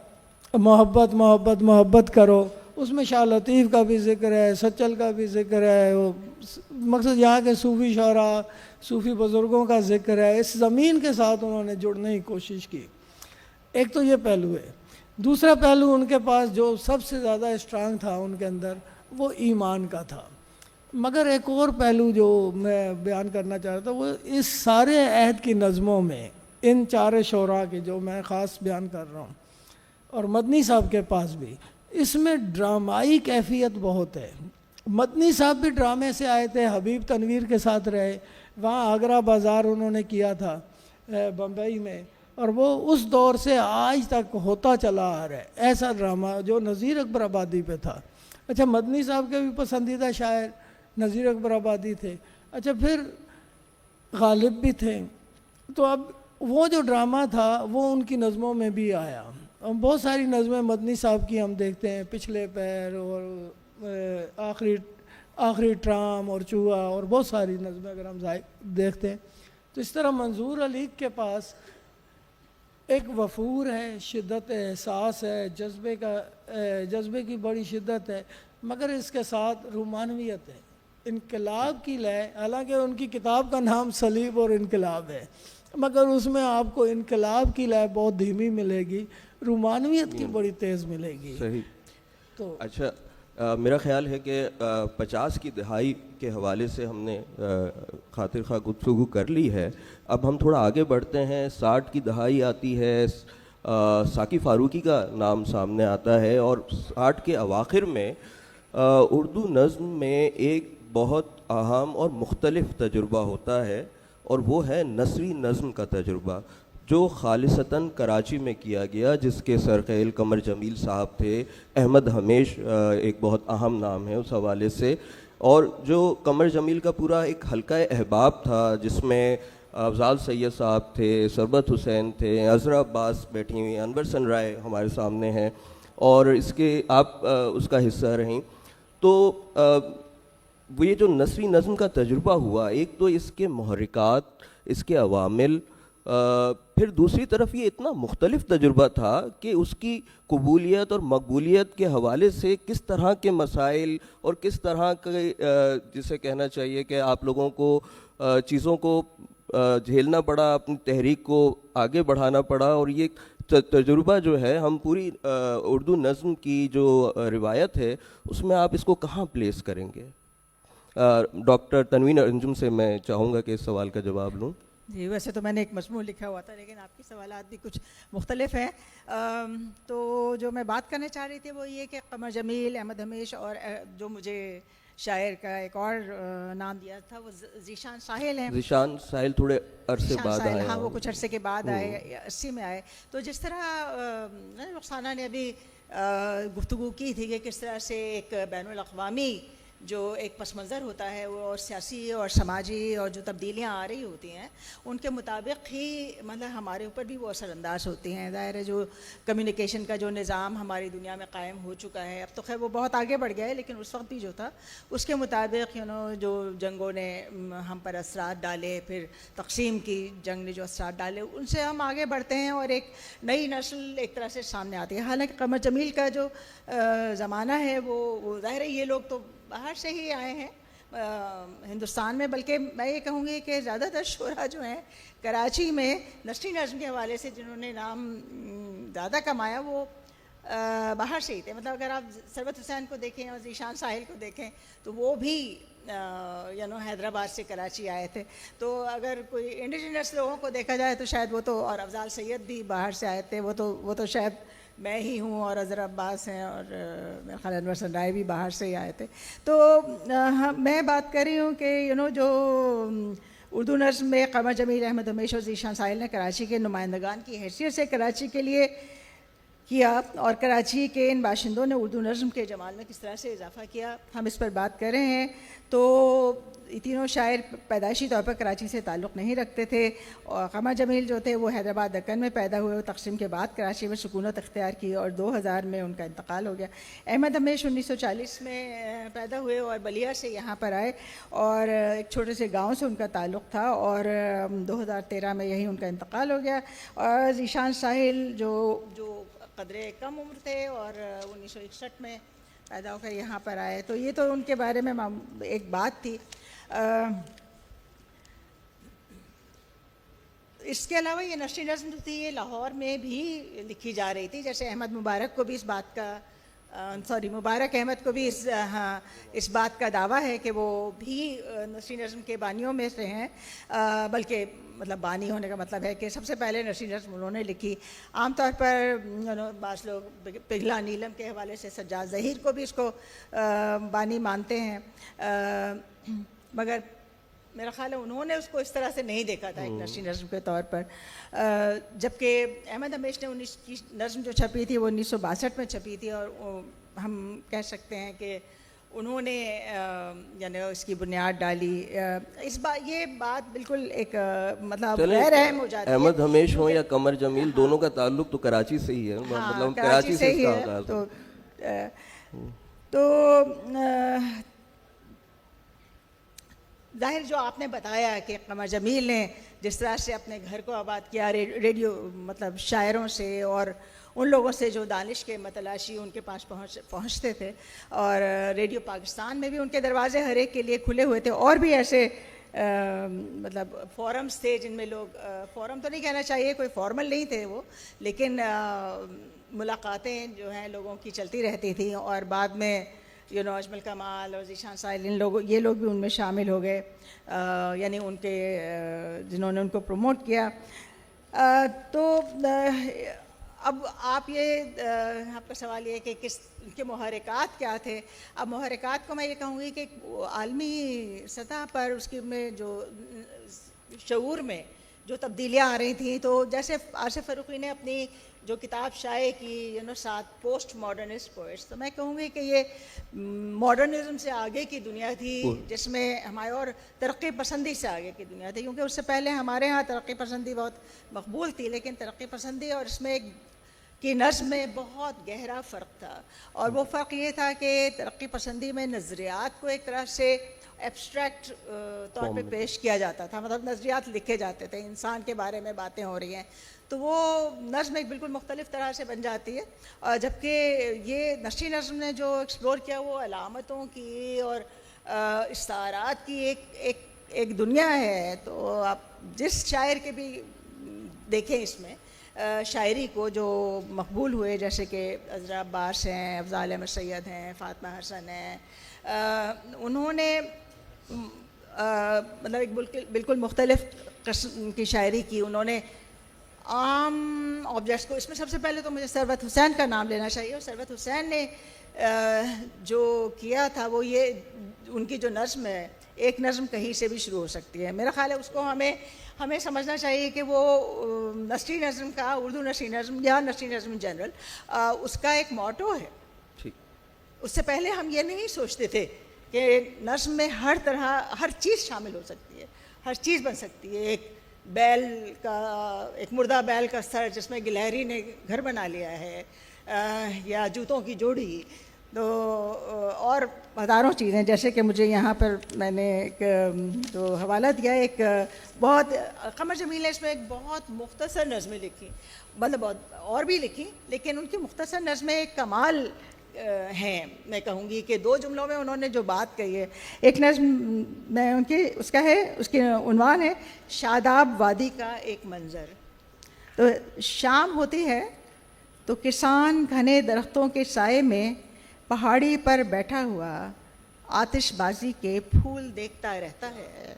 محبت محبت محبت کرو، اس میں شاہ لطیف کا بھی ذکر ہے، سچل کا بھی ذکر ہے، مقصد یہاں کے صوفی شعراء، صوفی بزرگوں کا ذکر ہے. اس زمین کے ساتھ انہوں نے جڑنے کی کوشش کی. ایک تو یہ پہلو ہے. دوسرا پہلو ان کے پاس جو سب سے زیادہ اسٹرانگ تھا ان کے اندر وہ ایمان کا تھا. مگر ایک اور پہلو جو میں بیان کرنا چاہ رہا تھا وہ اس سارے عہد کی نظموں میں ان چار شعراء کے جو میں خاص بیان کر رہا ہوں اور مدنی صاحب کے پاس بھی، اس میں ڈرامائی کیفیت بہت ہے. مدنی صاحب بھی ڈرامے سے آئے تھے، حبیب تنویر کے ساتھ رہے، وہاں آگرہ بازار انہوں نے کیا تھا بمبئی میں، اور وہ اس دور سے آج تک ہوتا چلا آ رہا ہے ایسا ڈرامہ جو نذیر اکبر آبادی پہ تھا. اچھا مدنی صاحب کے بھی پسندیدہ شاعر نذیر اکبر آبادی تھے. اچھا پھر غالب بھی تھے. تو اب وہ جو ڈرامہ تھا وہ ان کی نظموں میں بھی آیا. بہت ساری نظمیں مدنی صاحب کی ہم دیکھتے ہیں، پچھلے پیر اور آخری ٹرام اور چوہا، اور بہت ساری نظمیں اگر ہم دیکھتے ہیں. تو اس طرح منظور علیق کے پاس ایک وفور ہے، شدت احساس ہے، جذبے کی بڑی شدت ہے، مگر اس کے ساتھ رومانویت ہے، انقلاب کی لے. حالانکہ ان کی کتاب کا نام صلیب اور انقلاب ہے، مگر اس میں آپ کو انقلاب کی لے بہت دھیمی ملے گی، رومانویت کی بڑی تیز ملے گی. صحیح. تو اچھا میرا خیال ہے کہ 50 کی دہائی کے حوالے سے ہم نے خاطر خواہ گفتگو کر لی ہے. اب ہم تھوڑا آگے بڑھتے ہیں. 60 کی دہائی آتی ہے، ساقی فاروقی کا نام سامنے آتا ہے، اور 60 کے اواخر میں اردو نظم میں ایک بہت اہم اور مختلف تجربہ ہوتا ہے، اور وہ ہے نثری نظم کا تجربہ جو خالصتاً کراچی میں کیا گیا، جس کے سرخیل قمر جمیل صاحب تھے. احمد ہمیش ایک بہت اہم نام ہے اس حوالے سے، اور جو قمر جمیل کا پورا ایک حلقہ احباب تھا جس میں افضال سید صاحب تھے، سربت حسین تھے، عذرا عباس بیٹھی ہوئی، انور سن رائے ہمارے سامنے ہیں، اور اس کے آپ اس کا حصہ رہیں. تو وہ یہ جو نثری نظم کا تجربہ ہوا، ایک تو اس کے محرکات، اس کے عوامل پھر دوسری طرف یہ اتنا مختلف تجربہ تھا کہ اس کی قبولیت اور مقبولیت کے حوالے سے کس طرح کے مسائل اور کس طرح کے جسے کہنا چاہیے کہ آپ لوگوں کو چیزوں کو جھیلنا پڑا، اپنی تحریک کو آگے بڑھانا پڑا. اور یہ تجربہ جو ہے ہم پوری اردو نظم کی جو روایت ہے اس میں آپ اس کو کہاں پلیس کریں گے؟ ڈاکٹر تنوین انجم سے میں چاہوں گا کہ اس سوال کا جواب لوں. جی ویسے تو میں نے ایک مضمون لکھا ہوا تھا لیکن آپ کے سوالات بھی کچھ مختلف ہیں. تو جو میں بات کرنا چاہ رہی تھی وہ یہ کہ قمر جمیل، احمد ہمیش اور جو مجھے شاعر کا ایک اور نام دیا تھا وہ ذیشان ساحل ہیں. ذیشان ساحل تھوڑے عرصے بعد آئے. ہاں وہ کچھ عرصے کے بعد آئے، 80 میں آئے. تو جس طرح رخسانہ نے ابھی گفتگو کی تھی کہ کس طرح سے ایک بین الاقوامی جو ایک پس منظر ہوتا ہے وہ اور سیاسی اور سماجی اور جو تبدیلیاں آ رہی ہوتی ہیں ان کے مطابق ہی مطلب ہمارے اوپر بھی وہ اثر انداز ہوتی ہیں. ظاہر ہے جو کمیونیکیشن کا جو نظام ہماری دنیا میں قائم ہو چکا ہے، اب تو خیر وہ بہت آگے بڑھ گیا ہے لیکن اس وقت بھی جو تھا اس کے مطابق جو جنگوں نے ہم پر اثرات ڈالے، پھر تقسیم کی جنگ نے جو اثرات ڈالے ان سے ہم آگے بڑھتے ہیں اور ایک نئی نسل ایک طرح سے سامنے آتی ہے. حالانکہ قمر جمیل کا جو زمانہ ہے وہ ظاہر ہے یہ لوگ تو باہر سے ہی آئے ہیں ہندوستان میں، بلکہ میں یہ کہوں گی کہ زیادہ تر شعراء جو ہیں کراچی میں نثری نظم کے حوالے سے جنہوں نے نام زیادہ کمایا وہ باہر سے ہی تھے. مطلب اگر آپ ثروت حسین کو دیکھیں اور ذیشان ساحل کو دیکھیں تو وہ بھی حیدرآباد سے کراچی آئے تھے. تو اگر کوئی انڈیجنس لوگوں کو دیکھا جائے تو شاید وہ تو، اور افضال سید بھی باہر سے آئے تھے، وہ تو شاید میں ہی ہوں اور اظہر عباس ہیں اور میرا خیال انور حسن رائے بھی باہر سے ہی آئے تھے. تو میں بات کر رہی ہوں کہ جو اردو نظم میں قمر جمیل، احمد ہمیش اور ذیشان ساحل نے کراچی کے نمائندگان کی حیثیت سے کراچی کے لیے کیا اور کراچی کے ان باشندوں نے اردو نظم کے جمال میں کس طرح سے اضافہ کیا، ہم اس پر بات کر رہے ہیں. تو یہ تینوں شاعر پیدائشی طور پر کراچی سے تعلق نہیں رکھتے تھے. اور قمر جمیل جو تھے وہ حیدرآباد دکن میں پیدا ہوئے، وہ تقسیم کے بعد کراچی میں سکونت اختیار کی اور 2000 میں ان کا انتقال ہو گیا. احمد ہمیش 1940 میں پیدا ہوئے اور بلیا سے یہاں پر آئے اور ایک چھوٹے سے گاؤں سے ان کا تعلق تھا اور 2013 میں یہی ان کا انتقال ہو گیا. اور ذیشان ساحل جو قدرے کم عمر تھے اور 1961 میں پیدا ہو کر یہاں پر آئے. تو یہ تو ان کے بارے میں ایک بات تھی. اس کے علاوہ یہ نثری نظم تھی یہ لاہور میں بھی لکھی جا رہی تھی. جیسے احمد مبارک کو بھی اس بات کا مبارک احمد کو بھی اس بات کا دعویٰ ہے کہ وہ بھی نثری نظم کے بانیوں میں سے ہیں. بلکہ مطلب بانی ہونے کا مطلب ہے کہ سب سے پہلے نثری نظم انہوں نے لکھی. عام طور پر بعض لوگ پگھلا نیلم کے حوالے سے سجاد ظہیر کو بھی اس کو بانی مانتے ہیں، مگر میرا خیال ہے انہوں نے اس کو اس طرح سے نہیں دیکھا تھا ایک نثری نظم کے طور پر. جبکہ احمد ہمیش نے 19 کی نظم جو چھپی تھی وہ 1962 میں چھپی تھی اور ہم کہہ سکتے ہیں کہ انہوں نے اس کی بنیاد ڈالی. یہ بات بالکل ایک مطلب غیر اہم ہو جاتی ہے. احمد ہمیش ہوں یا قمر جمیل دونوں کا تعلق تو کراچی سے ہی ہے، مطلب کراچی سے ہی ہے. تو ظاہر جو آپ نے بتایا کہ قمر جمیل نے جس طرح سے اپنے گھر کو آباد کیا ریڈیو مطلب شاعروں سے اور ان لوگوں سے جو دانش کے متلاشی ان کے پاس پہنچتے تھے، اور ریڈیو پاکستان میں بھی ان کے دروازے ہر ایک کے لیے کھلے ہوئے تھے. اور بھی ایسے مطلب فورمز تھے جن میں لوگ، فورم تو نہیں کہنا چاہیے، کوئی فارمل نہیں تھے وہ، لیکن ملاقاتیں جو ہیں لوگوں کی چلتی رہتی تھیں. اور بعد میں اجمل کمال اور ذیشان ساحل یہ لوگ بھی ان میں شامل ہو گئے، یعنی ان کے جنہوں نے ان کو پروموٹ کیا. تو اب آپ کا سوال یہ کہ کس کے محرکات کیا تھے. اب محرکات کو میں یہ کہوں گی کہ عالمی سطح پر اس کی میں جو شعور میں جو تبدیلیاں آ رہی تھیں، تو جیسے آصف فروخی نے اپنی جو کتاب شائع کی 7 پوسٹ ماڈرنسٹ پوئٹس، تو میں کہوں گی کہ یہ ماڈرنزم سے آگے کی دنیا تھی جس میں ہمارے، اور ترقی پسندی سے آگے کی دنیا تھی. کیونکہ اس سے پہلے ہمارے ہاں ترقی پسندی بہت مقبول تھی، لیکن ترقی پسندی اور اس میں کی نظم میں بہت گہرا فرق تھا. اور وہ فرق یہ تھا کہ ترقی پسندی میں نظریات کو ایک طرح سے ایبسٹریکٹ طور پہ پیش کیا جاتا تھا, مطلب نظریات لکھے جاتے تھے, انسان کے بارے میں باتیں ہو رہی ہیں, تو وہ نظم ایک بالکل مختلف طرح سے بن جاتی ہے. اور جبکہ یہ نثری نظم نے جو ایکسپلور کیا وہ علامتوں کی اور استعارات کی ایک دنیا ہے. تو آپ جس شاعر کے بھی دیکھیں اس میں شاعری کو جو مقبول ہوئے, جیسے کہ عذرا عباس ہیں, افضال احمد سید ہیں, فاطمہ حسن ہیں, انہوں نے مطلب ایک بالکل مختلف قسم کی شاعری کی. انہوں نے عام آبجیکٹس کو, اس میں سب سے پہلے تو مجھے ثروت حسین کا نام لینا چاہیے. اور ثروت حسین نے جو کیا تھا وہ یہ, ان کی جو نظم ہے, ایک نظم کہیں سے بھی شروع ہو سکتی ہے. میرا خیال ہے اس کو ہمیں سمجھنا چاہیے کہ وہ نثری نظم کا, اردو نثری نظم یا نثری نظم جنرل, اس کا ایک موٹو ہے. اس سے پہلے ہم یہ نہیں سوچتے تھے کہ نظم میں ہر طرح ہر چیز شامل ہو سکتی ہے, ہر چیز بن سکتی ہے. ایک بیل کا, ایک مردہ بیل کا سر جس میں گلہری نے گھر بنا لیا ہے, یا جوتوں کی جوڑی, تو اور ہزاروں چیزیں. جیسے کہ مجھے یہاں پر میں نے ایک جو حوالہ دیا, ایک بہت قمر جمیل نے اس میں ایک بہت مختصر نظمیں لکھی, مطلب بہت اور بھی لکھی, لیکن ان کی مختصر نظمیں ایک کمال ہیں. میں کہوں گی کہ 2 جملوں میں انہوں نے جو بات کہی ہے. ایک نظم میں ان کی اس کا ہے, اس کی عنوان ہے شاداب وادی کا ایک منظر. تو شام ہوتی ہے تو کسان گھنے درختوں کے سائے میں پہاڑی پر بیٹھا ہوا آتش بازی کے پھول دیکھتا رہتا ہے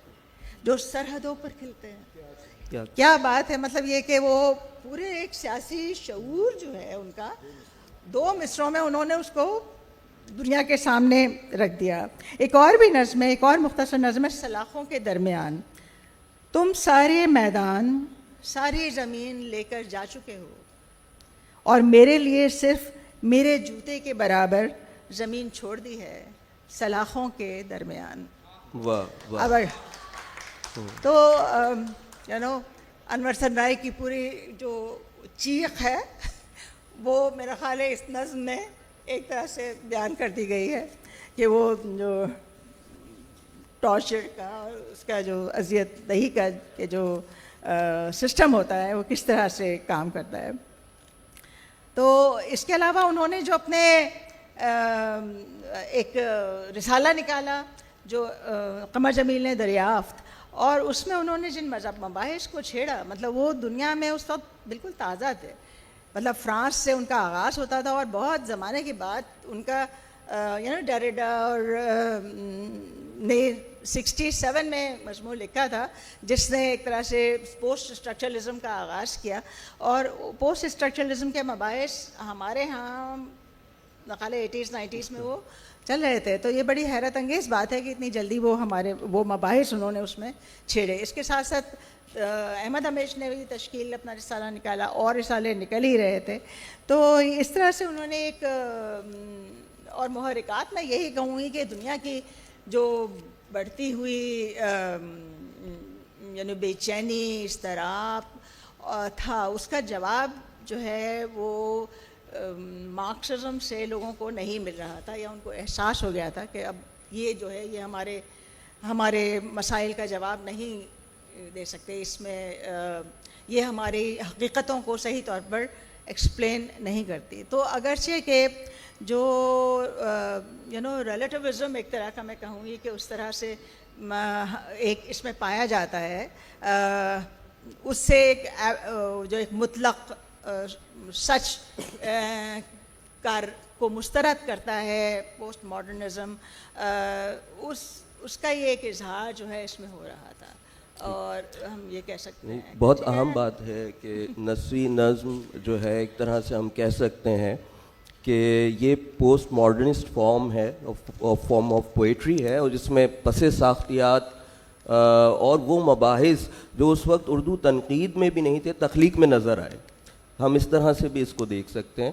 جو سرحدوں پر کھلتے ہیں. کیا بات ہے. مطلب یہ کہ وہ پورے ایک سیاسی شعور جو ہے ان کا 2 مصروں میں انہوں نے اس کو دنیا کے سامنے رکھ دیا. ایک اور بھی نظم ہے, ایک اور مختصر نظم ہے سلاخوں کے درمیان. تم سارے میدان ساری زمین لے کر جا چکے ہو اور میرے لیے صرف میرے جوتے کے برابر زمین چھوڑ دی ہے سلاخوں کے درمیان. واہ. تو انور سرنائی کی پوری جو چیخ ہے وہ میرا خیال ہے اس نظم میں ایک طرح سے بیان کر دی گئی ہے کہ وہ جو ٹارچر کا اور اس کا جو اذیت دہی کا جو سسٹم ہوتا ہے وہ کس طرح سے کام کرتا ہے. تو اس کے علاوہ انہوں نے جو اپنے ایک رسالہ نکالا جو قمر جمیل نے دریافت, اور اس میں انہوں نے جن مباحث کو چھیڑا, مطلب وہ دنیا میں اس وقت بالکل تازہ تھے. مطلب فرانس سے ان کا آغاز ہوتا تھا اور بہت زمانے کے بعد ان کا ڈیریڈا اور نے 67 میں مجموع لکھا تھا جس نے ایک طرح سے پوسٹ اسٹرکچرلزم کا آغاز کیا. اور پوسٹ اسٹرکچرلزم کے مباحث ہمارے ہاں نقال 80s 90s میں وہ چل رہے تھے. تو یہ بڑی حیرت انگیز بات ہے کہ اتنی جلدی وہ مباحث انہوں نے اس میں چھیڑے. اس کے ساتھ ساتھ احمد ہمیش نے بھی تشکیل اپنا رسالہ نکالا, اور رسالے نکل ہی رہے تھے. تو اس طرح سے انہوں نے ایک, اور محرکات میں یہی کہوں گی کہ دنیا کی جو بڑھتی ہوئی بے چینی, اضطراب تھا, اس کا جواب جو ہے وہ مارکسزم سے لوگوں کو نہیں مل رہا تھا, یا ان کو احساس ہو گیا تھا کہ اب یہ جو ہے یہ ہمارے مسائل کا جواب نہیں دے سکتے, اس میں یہ ہماری حقیقتوں کو صحیح طور پر ایکسپلین نہیں کرتی. تو اگرچہ کہ جو ریلیٹیوزم ایک طرح کا میں کہوں گی کہ اس طرح سے ایک اس میں پایا جاتا ہے, اس سے جو ایک مطلق سچ کو مسترد کرتا ہے پوسٹ ماڈرنزم, اس کا یہ ایک اظہار جو ہے اس میں ہو رہا تھا. اور ہم یہ کہہ سکتے ہیں بہت اہم بات ہے کہ نثری نظم جو ہے ایک طرح سے ہم کہہ سکتے ہیں کہ یہ پوسٹ ماڈرنسٹ فارم ہے, فارم آف پوئٹری ہے, اور جس میں پس ساختیات اور وہ مباحث جو اس وقت اردو تنقید میں بھی نہیں تھے تخلیق میں نظر آئے. ہم اس طرح سے بھی اس کو دیکھ سکتے ہیں.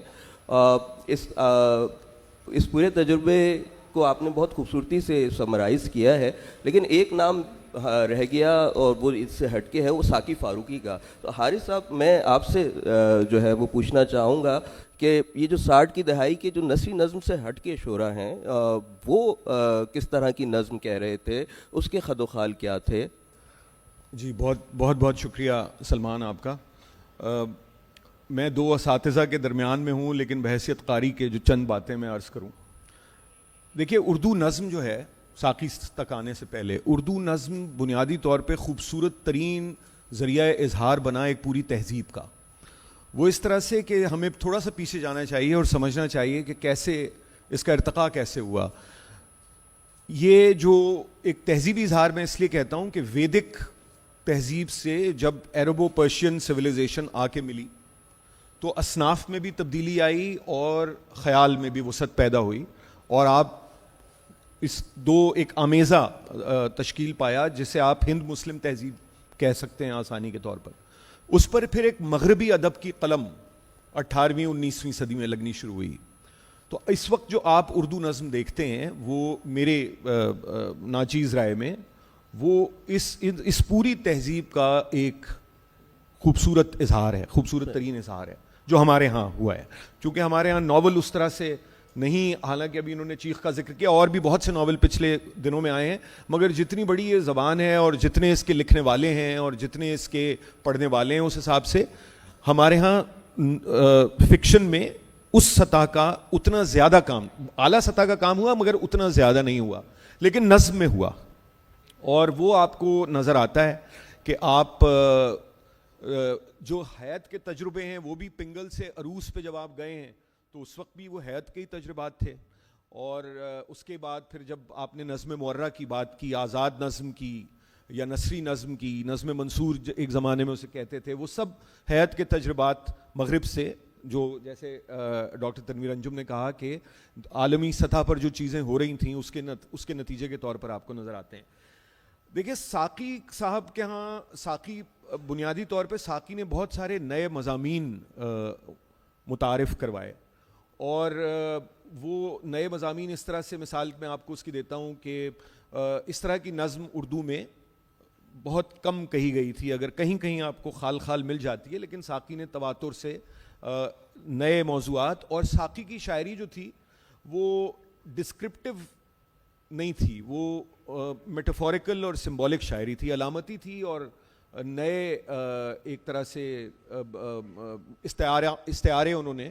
اس پورے تجربے کو آپ نے بہت خوبصورتی سے سمرائز کیا ہے, لیکن ایک نام رہ گیا اور وہ اس سے ہٹ کے ہے وہ ساقی فاروقی کا. تو حارث صاحب میں آپ سے جو ہے وہ پوچھنا چاہوں گا کہ یہ جو 60 کی دہائی کے جو نثری نظم سے ہٹ کے شعراء ہیں وہ کس طرح کی نظم کہہ رہے تھے, اس کے خد و خال کیا تھے؟ جی بہت شکریہ سلمان آپ کا. میں دو اساتذہ کے درمیان میں ہوں, لیکن بحیثیت قاری کے جو چند باتیں میں عرض کروں. دیکھیے اردو نظم جو ہے, ساقی تک آنے سے پہلے اردو نظم بنیادی طور پہ خوبصورت ترین ذریعہ اظہار بنا ایک پوری تہذیب کا. وہ اس طرح سے کہ ہمیں تھوڑا سا پیچھے جانا چاہیے اور سمجھنا چاہیے کہ کیسے اس کا ارتقاء کیسے ہوا. یہ جو ایک تہذیبی اظہار میں اس لیے کہتا ہوں کہ ویدک تہذیب سے جب عربو پرشین سویلائزیشن آ کے ملی تو اصناف میں بھی تبدیلی آئی اور خیال میں بھی وسعت پیدا ہوئی, اور آپ اس دو ایک آمیزہ تشکیل پایا جسے آپ ہند مسلم تہذیب کہہ سکتے ہیں آسانی کے طور پر. اس پر پھر ایک مغربی ادب کی قلم 18ویں 19ویں صدی میں لگنی شروع ہوئی. تو اس وقت جو آپ اردو نظم دیکھتے ہیں وہ میرے ناچیز رائے میں وہ اس پوری تہذیب کا ایک خوبصورت اظہار ہے, خوبصورت ترین اظہار ہے جو ہمارے ہاں ہوا ہے. چونکہ ہمارے ہاں ناول اس طرح سے نہیں, حالانکہ ابھی انہوں نے چیخ کا ذکر کیا, اور بھی بہت سے ناول پچھلے دنوں میں آئے ہیں, مگر جتنی بڑی یہ زبان ہے اور جتنے اس کے لکھنے والے ہیں اور جتنے اس کے پڑھنے والے ہیں, اس حساب سے ہمارے ہاں فکشن میں اس سطح کا اتنا زیادہ کام, اعلیٰ سطح کا کام ہوا مگر اتنا زیادہ نہیں ہوا, لیکن نظم میں ہوا. اور وہ آپ کو نظر آتا ہے کہ آپ جو حیات کے تجربے ہیں وہ بھی پنگل سے عروس پہ جب آپ گئے ہیں تو اس وقت بھی وہ حیات کے ہی تجربات تھے. اور اس کے بعد پھر جب آپ نے نظم معرہ کی بات کی, آزاد نظم کی یا نثری نظم کی, نظم منصور ایک زمانے میں اسے کہتے تھے, وہ سب حیات کے تجربات مغرب سے, جو جیسے ڈاکٹر تنویر انجم نے کہا کہ عالمی سطح پر جو چیزیں ہو رہی تھیں اس کے نتیجے کے طور پر آپ کو نظر آتے ہیں. دیکھیے ساقی صاحب کے ہاں, ساقی بنیادی طور پہ ساقی نے بہت سارے نئے مضامین متعارف کروائے, اور وہ نئے مضامین اس طرح سے, مثال میں آپ کو اس کی دیتا ہوں کہ اس طرح کی نظم اردو میں بہت کم کہی گئی تھی, اگر کہیں کہیں آپ کو خال خال مل جاتی ہے, لیکن ساقی نے تواتر سے نئے موضوعات, اور ساقی کی شاعری جو تھی وہ ڈسکرپٹیو نہیں تھی, وہ میٹافوریکل اور سمبولک شاعری تھی, علامتی تھی, اور نئے ایک طرح سے استعارے انہوں نے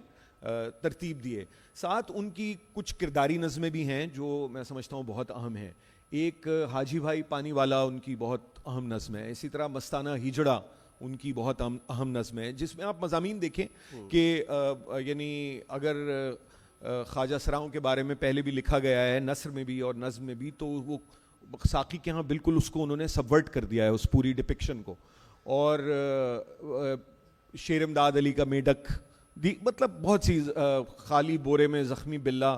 ترتیب دیے. ساتھ ان کی کچھ کرداری نظمیں بھی ہیں جو میں سمجھتا ہوں بہت اہم ہیں. ایک حاجی بھائی پانی والا ان کی بہت اہم نظم ہے, اسی طرح مستانہ ہیجڑا ان کی بہت اہم نظم ہے, جس میں آپ مضامین دیکھیں کہ یعنی اگر خواجہ سراؤں کے بارے میں پہلے بھی لکھا گیا ہے نثر میں بھی اور نظم میں بھی, تو وہ ساقی کے ہاں بالکل اس کو انہوں نے سبورٹ کر دیا ہے اس پوری ڈپکشن کو. اور شیر امداد علی کا میڈک, مطلب بہت سی, خالی بورے میں زخمی بلّہ,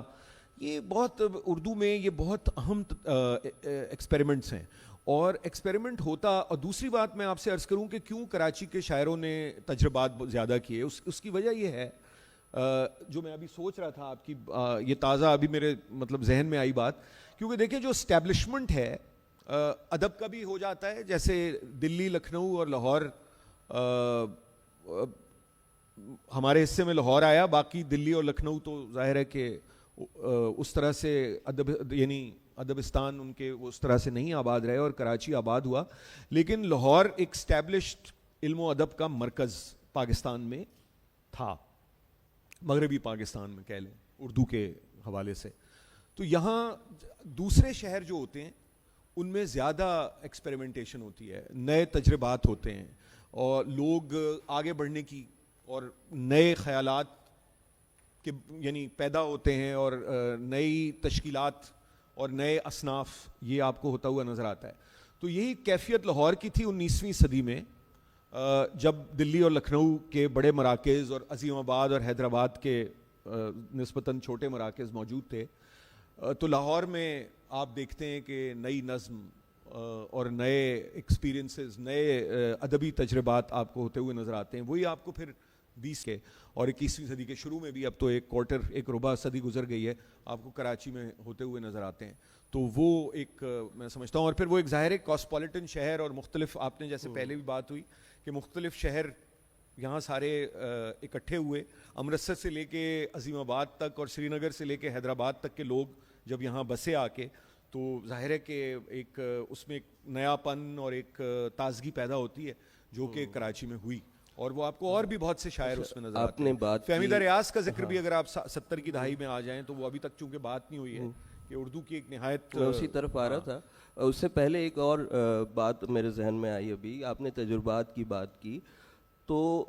یہ بہت اردو میں یہ بہت اہم ایکسپیریمنٹس ہیں. اور ایکسپیریمنٹ ہوتا, اور دوسری بات میں آپ سے عرض کروں کہ کیوں کراچی کے شاعروں نے تجربات زیادہ کیے, اس کی وجہ یہ ہے جو میں ابھی سوچ رہا تھا, آپ کی یہ تازہ ابھی میرے مطلب ذہن میں آئی بات, کیونکہ دیکھیں جو اسٹیبلشمنٹ ہے ادب کا بھی ہو جاتا ہے, جیسے دلی, لکھنؤ اور لاہور, ہمارے حصے میں لاہور آیا, باقی دلی اور لکھنؤ تو ظاہر ہے کہ اس طرح سے ادب یعنی ادبستان ان کے اس طرح سے نہیں آباد رہے, اور کراچی آباد ہوا. لیکن لاہور ایک اسٹیبلشڈ علم و ادب کا مرکز پاکستان میں تھا, مغربی پاکستان میں کہہ لیں اردو کے حوالے سے. تو یہاں دوسرے شہر جو ہوتے ہیں ان میں زیادہ ایکسپیریمنٹیشن ہوتی ہے, نئے تجربات ہوتے ہیں, اور لوگ آگے بڑھنے کی اور نئے خیالات کے یعنی پیدا ہوتے ہیں, اور نئی تشکیلات اور نئے اصناف یہ آپ کو ہوتا ہوا نظر آتا ہے. تو یہی کیفیت لاہور کی تھی 19ویں صدی میں, جب دلی اور لکھنؤ کے بڑے مراکز اور عظیم آباد اور حیدرآباد کے نسبتاً چھوٹے مراکز موجود تھے. تو لاہور میں آپ دیکھتے ہیں کہ نئی نظم اور نئے ایکسپیرینسز, نئے ادبی تجربات آپ کو ہوتے ہوئے نظر آتے ہیں. وہی آپ کو پھر 20 کے اور 21ویں صدی کے شروع میں بھی, اب تو ایک ربع صدی گزر گئی ہے, آپ کو کراچی میں ہوتے ہوئے نظر آتے ہیں. تو وہ ایک میں سمجھتا ہوں, اور پھر وہ ایک ظاہر کاسموپولیٹن شہر, اور مختلف, آپ نے جیسے پہلے بھی بات ہوئی کہ مختلف شہر یہاں سارے اکٹھے ہوئے, امرتسر سے لے کے عظیم آباد تک اور سری نگر سے لے کے حیدرآباد تک کے لوگ جب یہاں بسے آ کے, تو ظاہر ہے کہ ایک اس میں ایک نیا پن اور ایک تازگی پیدا ہوتی ہے جو کہ کراچی میں ہوئی. اور وہ آپ کو اور بھی بہت سے شاعر اس میں نظر آتے ہیں. فہمیدہ ریاض کا ذکر بھی اگر آپ 70 کی دہائی میں آ جائیں تو وہ ابھی تک چونکہ بات نہیں ہوئی ہے کہ اردو کی ایک نہایت, میں اسی طرف آ رہا تھا. اس سے پہلے ایک اور بات میرے ذہن میں آئی, ابھی آپ نے تجربات کی بات کی, تو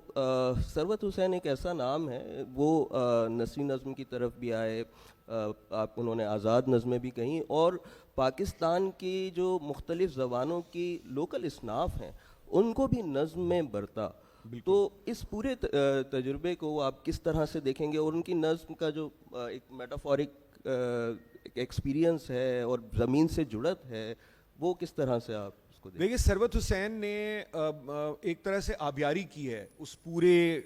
ثروت حسین ایک ایسا نام ہے, وہ نثری نظم کی طرف بھی آئے, انہوں نے آزاد نظمیں بھی کہیں, اور پاکستان کی جو مختلف زبانوں کی لوکل اصناف ہیں ان کو بھی نظم میں برتا. تو اس پورے تجربے کو آپ کس طرح سے دیکھیں گے, اور ان کی نظم کا جو ایک میٹافورک ایکسپیرینس ہے اور زمین سے جڑت ہے, وہ کس طرح سے آپ اس کو دیکھیے؟ ثروت حسین نے ایک طرح سے آبیاری کی ہے اس پورے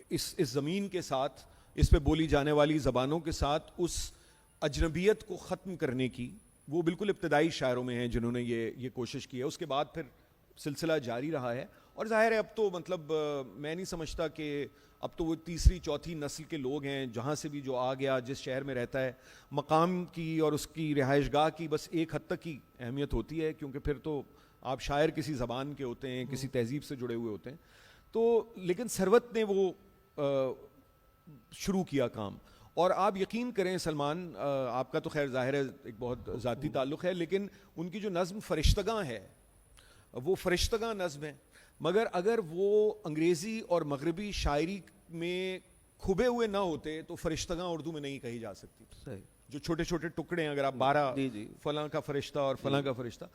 اس زمین کے ساتھ, اس پہ بولی جانے والی زبانوں کے ساتھ اس اجنبیت کو ختم کرنے کی. وہ بالکل ابتدائی شاعروں میں ہیں جنہوں نے یہ کوشش کی ہے. اس کے بعد پھر سلسلہ جاری رہا ہے, اور ظاہر ہے اب تو مطلب میں نہیں سمجھتا کہ اب تو وہ تیسری چوتھی نسل کے لوگ ہیں, جہاں سے بھی جو آ گیا جس شہر میں رہتا ہے, مقام کی اور اس کی رہائش گاہ کی بس ایک حد تک ہی اہمیت ہوتی ہے, کیونکہ پھر تو آپ شاعر کسی زبان کے ہوتے ہیں, کسی تہذیب سے جڑے ہوئے ہوتے ہیں. تو لیکن ثروت نے وہ شروع کیا کام, اور آپ یقین کریں سلمان, آپ کا تو خیر ظاہر ہے ایک بہت ذاتی تعلق ہے, لیکن ان کی جو نظم فرشتگاں ہے وہ فرشتگاں نظم ہے, مگر اگر وہ انگریزی اور مغربی شاعری میں کھبے ہوئے نہ ہوتے تو فرشتگاں اردو میں نہیں کہی جا سکتی. جو چھوٹے چھوٹے ٹکڑے ہیں, اگر آپ 12 فلاں کا فرشتہ اور فلاں کا فرشتہ,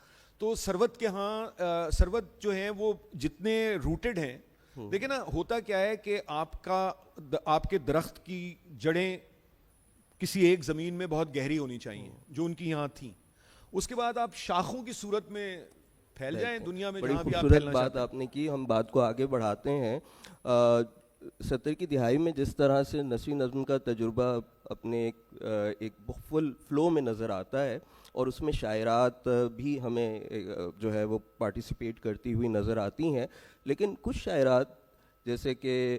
تو ثروت کے ہاں ثروت جو ہیں وہ جتنے روٹڈ ہیں, دیکھیں نا ہوتا کیا ہے کہ آپ کے درخت کی جڑیں کسی ایک زمین میں بہت گہری ہونی چاہیے جو ان کی یہاں تھیں, اس کے بعد آپ شاخوں کی صورت میں پھیل جائیں دنیا میں جہاں بھی آپ پھیلنا چاہتے ہیں. بات آپ نے کی, ہم بات کو آگے بڑھاتے ہیں. 70 کی دہائی میں جس طرح سے نثری نظم کا تجربہ اپنے ایک فل فلو میں نظر آتا ہے, اور اس میں شاعرات بھی ہمیں جو ہے وہ پارٹیسپیٹ کرتی ہوئی نظر آتی ہیں, لیکن کچھ شاعرات جیسے کہ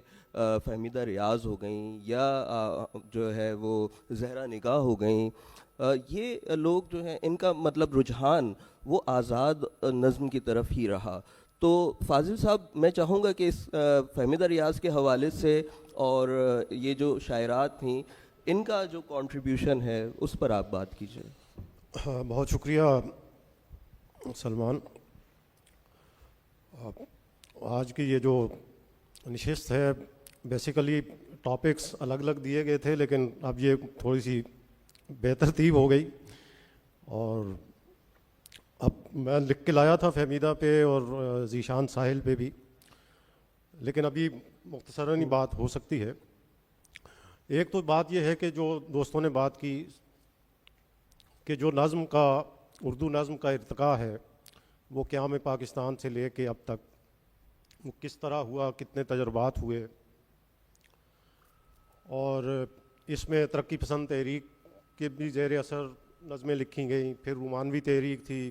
فہمیدہ ریاض ہو گئیں یا جو ہے وہ زہرا نگاہ ہو گئیں, یہ لوگ جو ہیں ان کا مطلب رجحان وہ آزاد نظم کی طرف ہی رہا. تو فاضل صاحب, میں چاہوں گا کہ اس فہمیدہ ریاض کے حوالے سے اور یہ جو شاعرات تھیں ان کا جو کنٹریبیوشن ہے اس پر آپ بات کیجیے. بہت شکریہ سلمان. آج کی یہ جو نشست ہے بیسیکلی ٹاپکس الگ الگ دیے گئے تھے, لیکن اب یہ تھوڑی سی بے ترتیب ہو گئی, اور اب میں لکھ کے لایا تھا فہمیدہ پہ اور ذیشان ساحل پہ بھی, لیکن ابھی مختصراً ہی بات ہو سکتی ہے. ایک تو بات یہ ہے کہ جو دوستوں نے بات کی کہ جو نظم کا, اردو نظم کا ارتقاء ہے وہ قیام پاکستان سے لے کے اب تک وہ کس طرح ہوا, کتنے تجربات ہوئے, اور اس میں ترقی پسند تحریک کے بھی زیر اثر نظمیں لکھی گئیں, پھر رومانوی تحریک تھی,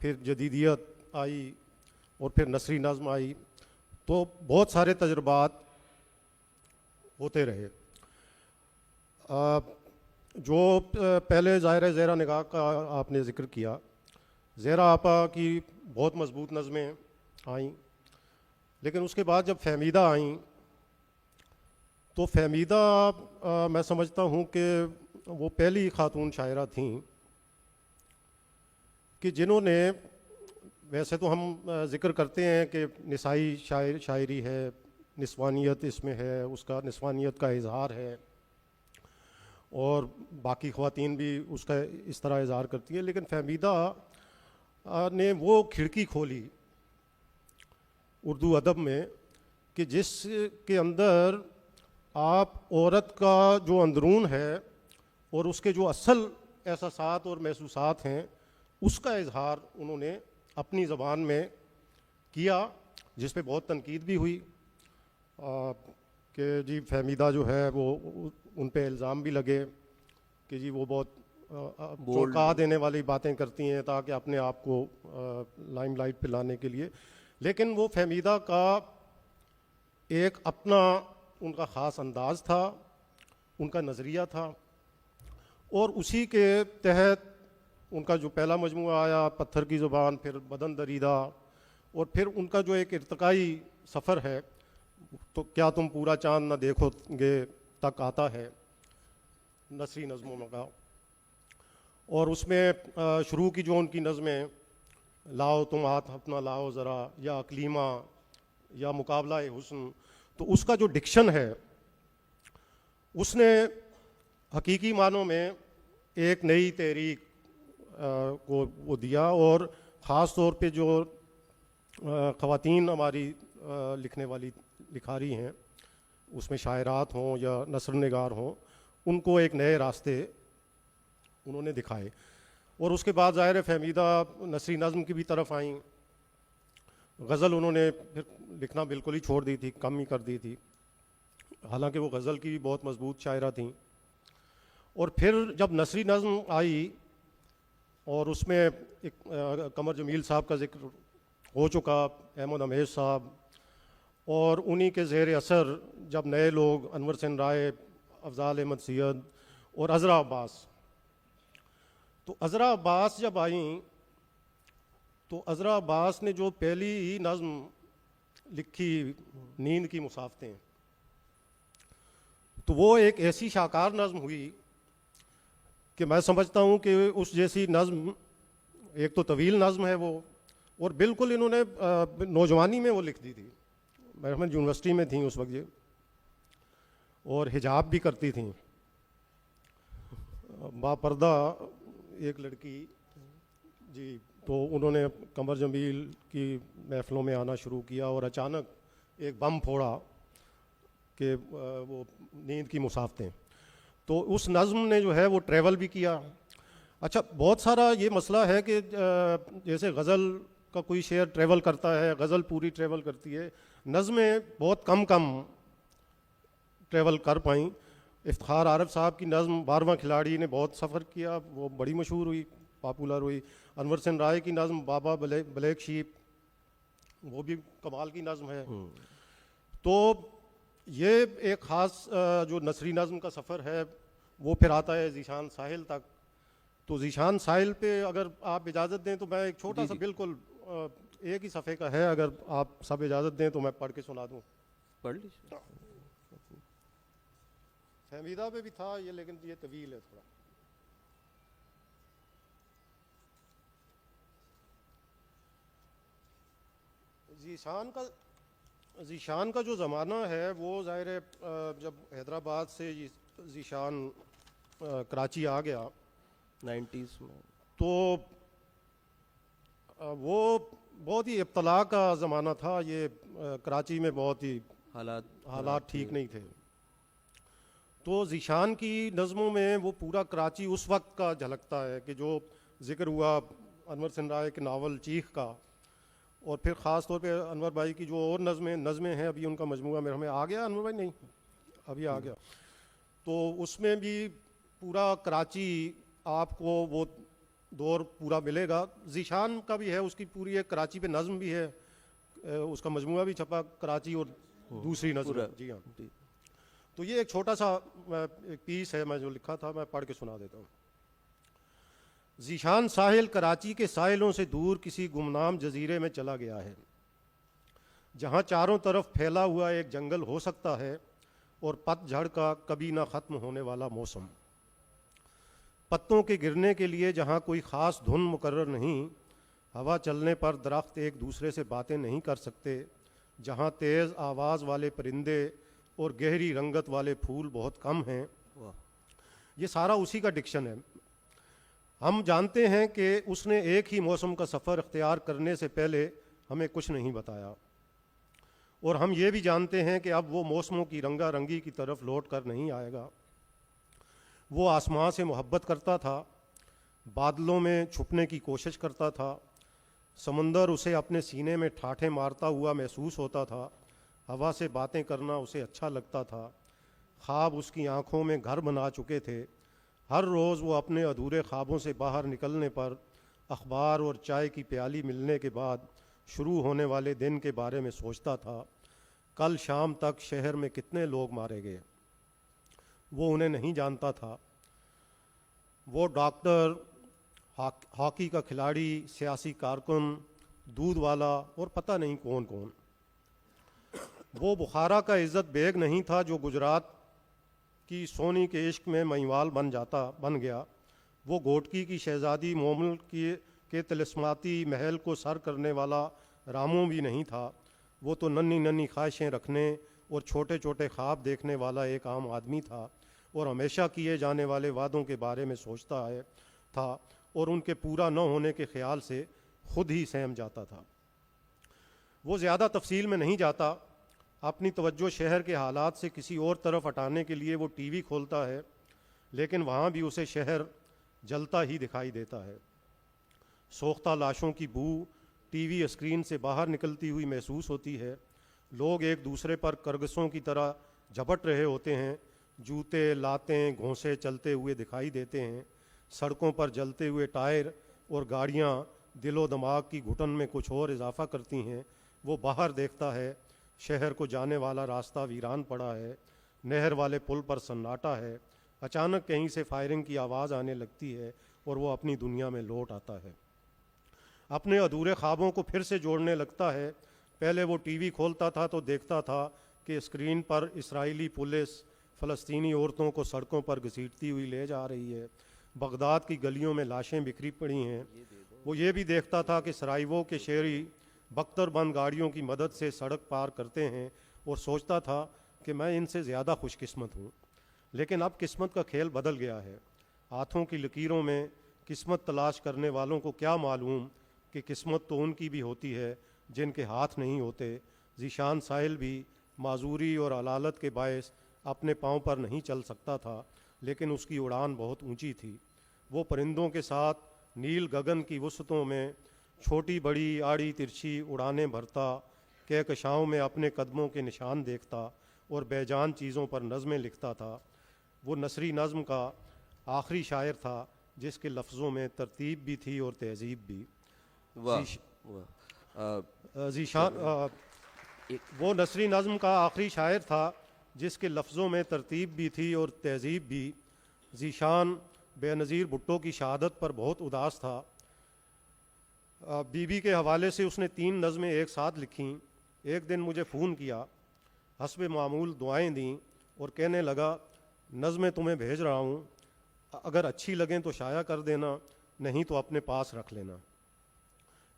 پھر جدیدیت آئی, اور پھر نثری نظم آئی, تو بہت سارے تجربات ہوتے رہے. جو پہلے ظاہر زہرا نگاہ کا آپ نے ذکر کیا, زہرا آپا کی بہت مضبوط نظمیں آئیں, لیکن اس کے بعد جب فہمیدہ آئیں تو فہمیدہ میں سمجھتا ہوں کہ وہ پہلی خاتون شاعرہ تھیں کہ جنہوں نے, ویسے تو ہم ذکر کرتے ہیں کہ نسائی شاعری ہے, نسوانیت اس میں ہے, اس کا نسوانیت کا اظہار ہے, اور باقی خواتین بھی اس کا اس طرح اظہار کرتی ہیں, لیکن فہمیدہ نے وہ کھڑکی کھولی اردو ادب میں کہ جس کے اندر آپ عورت کا جو اندرون ہے اور اس کے جو اصل احساسات اور محسوسات ہیں اس کا اظہار انہوں نے اپنی زبان میں کیا, جس پہ بہت تنقید بھی ہوئی, کہ جی فہمیدہ جو ہے وہ ان پہ الزام بھی لگے کہ جی وہ بہت چونکا دینے والی باتیں کرتی ہیں تاکہ اپنے آپ کو لائم لائٹ پہ لانے کے لیے. لیکن وہ فہمیدہ کا ایک اپنا ان کا خاص انداز تھا, ان کا نظریہ تھا, اور اسی کے تحت ان کا جو پہلا مجموعہ آیا پتھر کی زبان, پھر بدن دریدہ, اور پھر ان کا جو ایک ارتقائی سفر ہے تو کیا تم پورا چاند نہ دیکھو گے تک آتا ہے نثری نظموں کا. اور اس میں شروع کی جو ان کی نظمیں لاؤ تم ہاتھ اپنا لاؤ ذرا, یا اکلیمہ, یا مقابلہ حسن, تو اس کا جو ڈکشن ہے اس نے حقیقی معنوں میں ایک نئی تحریک کو وہ دیا. اور خاص طور پہ جو خواتین ہماری لکھنے والی لکھاری ہیں, اس میں شاعرات ہوں یا نثر نگار ہوں, ان کو ایک نئے راستے انہوں نے دکھائے. اور اس کے بعد ظاہر فہمیدہ نثری نظم کی بھی طرف آئیں. غزل انہوں نے پھر لکھنا بالکل ہی چھوڑ دی تھی, کم ہی کر دی تھی, حالانکہ وہ غزل کی بھی بہت مضبوط شاعرہ تھیں. اور پھر جب نثری نظم آئی اور اس میں ایک قمر جمیل صاحب کا ذکر ہو چکا, احمد امیش صاحب, اور انہی کے زیر اثر جب نئے لوگ انور حسین رائے, افضال احمد سید اور عذرا عباس, تو عذرا عباس جب آئیں تو عذرا عباس نے جو پہلی ہی نظم لکھی نیند کی مسافتیں, تو وہ ایک ایسی شاہکار نظم ہوئی کہ میں سمجھتا ہوں کہ اس جیسی نظم, ایک تو طویل نظم ہے وہ, اور بالکل انہوں نے نوجوانی میں وہ لکھ دی تھی. محمد یونیورسٹی میں تھیں اس وقت یہ, اور حجاب بھی کرتی تھیں, باپردہ ایک لڑکی جی. تو انہوں نے قمر جمیل کی محفلوں میں آنا شروع کیا اور اچانک ایک بم پھوڑا کہ وہ نیند کی مسافتیں. تو اس نظم نے جو ہے وہ ٹریول بھی کیا. اچھا, بہت سارا یہ مسئلہ ہے کہ جیسے غزل کا کوئی شعر ٹریول کرتا ہے, غزل پوری ٹریول کرتی ہے, نظمیں بہت کم ٹریول کر پائیں. افتخار عارف صاحب کی نظم 12واں کھلاڑی نے بہت سفر کیا, وہ بڑی مشہور ہوئی, پاپولر ہوئی. انور حسین رائے کی نظم بابا بلیک شیپ, وہ بھی کمال کی نظم ہے. تو یہ ایک خاص جو نثری نظم کا سفر ہے وہ پھر آتا ہے ذیشان ساحل تک. تو ذیشان ساحل پہ اگر آپ اجازت دیں تو میں ایک چھوٹا سا بالکل ایک ہی صفحے کا ہے, اگر آپ سب اجازت دیں تو میں پڑھ کے سنا دوں. پڑھ لیجیے. فہمیدہ پہ بھی تھا یہ, لیکن یہ طویل ہے تھوڑا. ذیشان کا جو زمانہ ہے وہ ظاہر ہے جب حیدرآباد سے ذیشان کراچی آ گیا 90s میں, تو وہ بہت ہی ابتلا کا زمانہ تھا. یہ کراچی میں بہت ہی حالات ٹھیک نہیں تھے. تو ذیشان کی نظموں میں وہ پورا کراچی اس وقت کا جھلکتا ہے کہ جو ذکر ہوا انور حسین رائے کے ناول چیخ کا, اور پھر خاص طور پہ انور بھائی کی جو اور نظمیں ہیں, ابھی ان کا مجموعہ میرے ہمیں آ گیا, انور بھائی نہیں ابھی آ گیا, تو اس میں بھی پورا کراچی آپ کو وہ دور پورا ملے گا. ذیشان کا بھی ہے, اس کی پوری ایک کراچی پہ نظم بھی ہے, اس کا مجموعہ بھی چھپا کراچی اور دوسری نظم. جی ہاں. تو یہ ایک چھوٹا سا ایک پیس ہے میں جو لکھا تھا, میں پڑھ کے سنا دیتا ہوں. ذیشان ساحل کراچی کے ساحلوں سے دور کسی گمنام جزیرے میں چلا گیا ہے, جہاں چاروں طرف پھیلا ہوا ایک جنگل ہو سکتا ہے اور پت جھڑ کا کبھی نہ ختم ہونے والا موسم. پتوں کے گرنے کے لیے جہاں کوئی خاص دھن مقرر نہیں, ہوا چلنے پر درخت ایک دوسرے سے باتیں نہیں کر سکتے, جہاں تیز آواز والے پرندے اور گہری رنگت والے پھول بہت کم ہیں. یہ سارا اسی کا ڈکشن ہے. ہم جانتے ہیں کہ اس نے ایک ہی موسم کا سفر اختیار کرنے سے پہلے ہمیں کچھ نہیں بتایا, اور ہم یہ بھی جانتے ہیں کہ اب وہ موسموں کی رنگا رنگی کی طرف لوٹ کر نہیں آئے گا. وہ آسمان سے محبت کرتا تھا, بادلوں میں چھپنے کی کوشش کرتا تھا, سمندر اسے اپنے سینے میں ٹھاٹھیں مارتا ہوا محسوس ہوتا تھا, ہوا سے باتیں کرنا اسے اچھا لگتا تھا۔ خواب اس کی آنکھوں میں گھر بنا چکے تھے۔ ہر روز وہ اپنے ادھورے خوابوں سے باہر نکلنے پر اخبار اور چائے کی پیالی ملنے کے بعد شروع ہونے والے دن کے بارے میں سوچتا تھا۔ کل شام تک شہر میں کتنے لوگ مارے گئے وہ انہیں نہیں جانتا تھا۔ وہ ڈاکٹر، ہاکی کا کھلاڑی، سیاسی کارکن، دودھ والا اور پتہ نہیں کون کون۔ وہ بخارا کا عزت بیگ نہیں تھا جو گجرات کی سونی کے عشق میں مہیوال بن گیا۔ وہ گوٹکی کی شہزادی مومل کے طلسماتی محل کو سر کرنے والا راموں بھی نہیں تھا۔ وہ تو ننھی ننھی خواہشیں رکھنے اور چھوٹے چھوٹے خواب دیکھنے والا ایک عام آدمی تھا، اور ہمیشہ کیے جانے والے وعدوں کے بارے میں سوچتا تھا اور ان کے پورا نہ ہونے کے خیال سے خود ہی سہم جاتا تھا۔ وہ زیادہ تفصیل میں نہیں جاتا۔ اپنی توجہ شہر کے حالات سے کسی اور طرف ہٹانے کے لیے وہ ٹی وی کھولتا ہے، لیکن وہاں بھی اسے شہر جلتا ہی دکھائی دیتا ہے۔ سوختہ لاشوں کی بو ٹی وی اسکرین سے باہر نکلتی ہوئی محسوس ہوتی ہے۔ لوگ ایک دوسرے پر کرگسوں کی طرح جھپٹ رہے ہوتے ہیں۔ جوتے، لاتیں، گھونسے چلتے ہوئے دکھائی دیتے ہیں۔ سڑکوں پر جلتے ہوئے ٹائر اور گاڑیاں دل و دماغ کی گھٹن میں کچھ اور اضافہ کرتی ہیں۔ وہ باہر دیکھتا ہے، شہر کو جانے والا راستہ ویران پڑا ہے۔ نہر والے پل پر سناٹا ہے۔ اچانک کہیں سے فائرنگ کی آواز آنے لگتی ہے اور وہ اپنی دنیا میں لوٹ آتا ہے۔ اپنے ادھورے خوابوں کو پھر سے جوڑنے لگتا ہے۔ پہلے وہ ٹی وی کھولتا تھا تو دیکھتا تھا کہ اسکرین پر اسرائیلی پولیس فلسطینی عورتوں کو سڑکوں پر گھسیٹتی ہوئی لے جا رہی ہے۔ بغداد کی گلیوں میں لاشیں بکھری پڑی ہیں۔ وہ یہ بھی دیکھتا تھا کہ سرائیوو کے شہری بختر بند گاڑیوں کی مدد سے سڑک پار کرتے ہیں، اور سوچتا تھا کہ میں ان سے زیادہ خوش قسمت ہوں۔ لیکن اب قسمت کا کھیل بدل گیا ہے۔ ہاتھوں کی لکیروں میں قسمت تلاش کرنے والوں کو کیا معلوم کہ قسمت تو ان کی بھی ہوتی ہے جن کے ہاتھ نہیں ہوتے۔ ذیشان ساحل بھی معذوری اور علالت کے باعث اپنے پاؤں پر نہیں چل سکتا تھا، لیکن اس کی اڑان بہت اونچی تھی۔ وہ پرندوں کے ساتھ نیل گگن کی وسعتوں میں چھوٹی بڑی آڑی ترچھی اڑانیں بھرتا، کہکشاؤں میں اپنے قدموں کے نشان دیکھتا اور بے جان چیزوں پر نظمیں لکھتا تھا۔ وہ نثری نظم کا آخری شاعر تھا جس کے لفظوں میں ترتیب بھی تھی اور تہذیب بھی۔ وہ نثری نظم کا آخری شاعر تھا جس کے لفظوں میں ترتیب بھی تھی اور تہذیب بھی۔ ذیشان بے نظیر بھٹو کی شہادت پر بہت اداس تھا۔ بیوی کے حوالے سے اس نے 3 نظمیں ایک ساتھ لکھیں۔ ایک دن مجھے فون کیا، حسب معمول دعائیں دیں اور کہنے لگا نظمیں تمہیں بھیج رہا ہوں، اگر اچھی لگیں تو شائع کر دینا، نہیں تو اپنے پاس رکھ لینا۔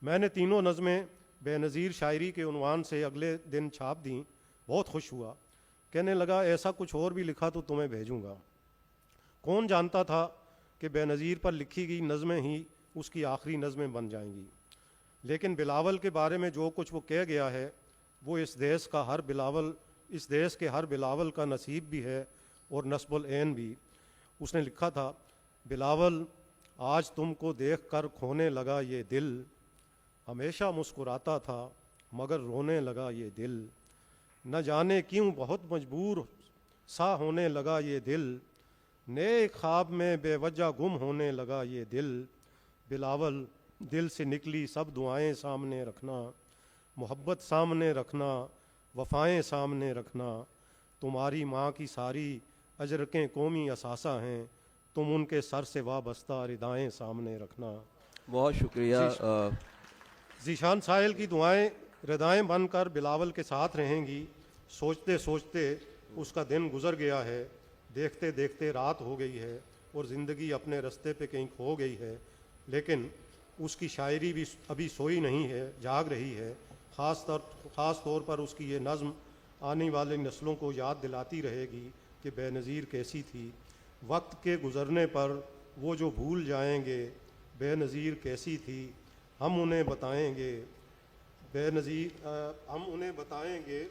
میں نے تینوں نظمیں بے نظیر شاعری کے عنوان سے اگلے دن چھاپ دیں۔ بہت خوش ہوا، کہنے لگا ایسا کچھ اور بھی لکھا تو تمہیں بھیجوں گا۔ کون جانتا تھا کہ بے نظیر پر لکھی گئی نظمیں ہی اس کی آخری نظمیں بن جائیں گی۔ لیکن بلاول کے بارے میں جو کچھ وہ کہہ گیا ہے وہ اس دیش کے ہر بلاول کا نصیب بھی ہے اور نصب العین بھی۔ اس نے لکھا تھا، بلاول آج تم کو دیکھ کر کھونے لگا یہ دل، ہمیشہ مسکراتا تھا مگر رونے لگا یہ دل، نہ جانے کیوں بہت مجبور سا ہونے لگا یہ دل، نیک خواب میں بے وجہ گم ہونے لگا یہ دل۔ بلاول دل سے نکلی سب دعائیں سامنے رکھنا، محبت سامنے رکھنا، وفائیں سامنے رکھنا، تمہاری ماں کی ساری اجرکیں قومی اثاثہ ہیں، تم ان کے سر سے وابستہ ردائیں سامنے رکھنا۔ بہت شکریہ۔ ذیشان ساحل کی دعائیں ردائیں بن کر بلاول کے ساتھ رہیں گی۔ سوچتے سوچتے اس کا دن گزر گیا ہے، دیکھتے دیکھتے رات ہو گئی ہے اور زندگی اپنے رستے پہ کہیں کھو گئی ہے، لیکن اس کی شاعری بھی ابھی سوئی نہیں ہے، جاگ رہی ہے۔ خاص طور پر اس کی یہ نظم آنے والی نسلوں کو یاد دلاتی رہے گی کہ بے نظیر کیسی تھی۔ وقت کے گزرنے پر وہ جو بھول جائیں گے بے نظیر کیسی تھی، ہم انہیں بتائیں گے ہم انہیں بتائیں گے۔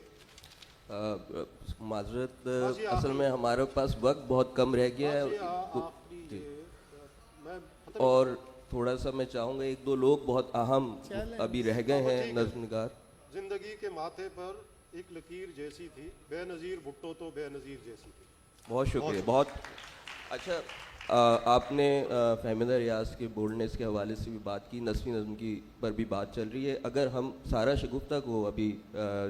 معذرت، اصل میں ہمارے پاس وقت بہت کم رہ گیا ہے، اور تھوڑا سا میں چاہوں گا 1-2 لوگ بہت اہم ابھی رہ گئے ہیں نظم نگار۔ زندگی کے ماتھے پر ایک لکیر جیسی تھی، بے نظیر بھٹو تو بے نظیر جیسی تھی. بہت شکریہ. بہت اچھا. آپ نے فہمیدہ ریاض کے بولڈنس کے حوالے سے بھی بات کی, نثری نظم کی پر بھی بات چل رہی ہے. اگر ہم سارا شگفتہ کو ابھی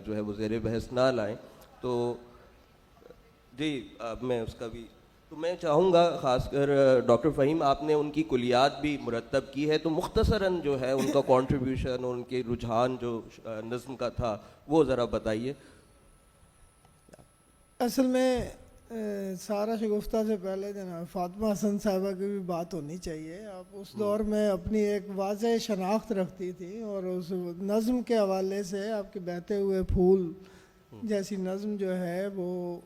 جو ہے وہ زیر بحث نہ لائیں تو جی میں اس کا بھی تو میں چاہوں گا, خاص کر ڈاکٹر فہیم آپ نے ان کی کلیات بھی مرتب کی ہے, تو مختصراً جو ہے ان کا کنٹریبیوشن اور ان کے رجحان جو نظم کا تھا وہ ذرا بتائیے. اصل میں سارا شگفتہ سے پہلے جناب فاطمہ حسن صاحبہ کی بھی بات ہونی چاہیے. آپ اس دور میں اپنی ایک واضح شناخت رکھتی تھی, اور اس نظم کے حوالے سے آپ کے بہتے ہوئے پھول جیسی نظم جو ہے وہ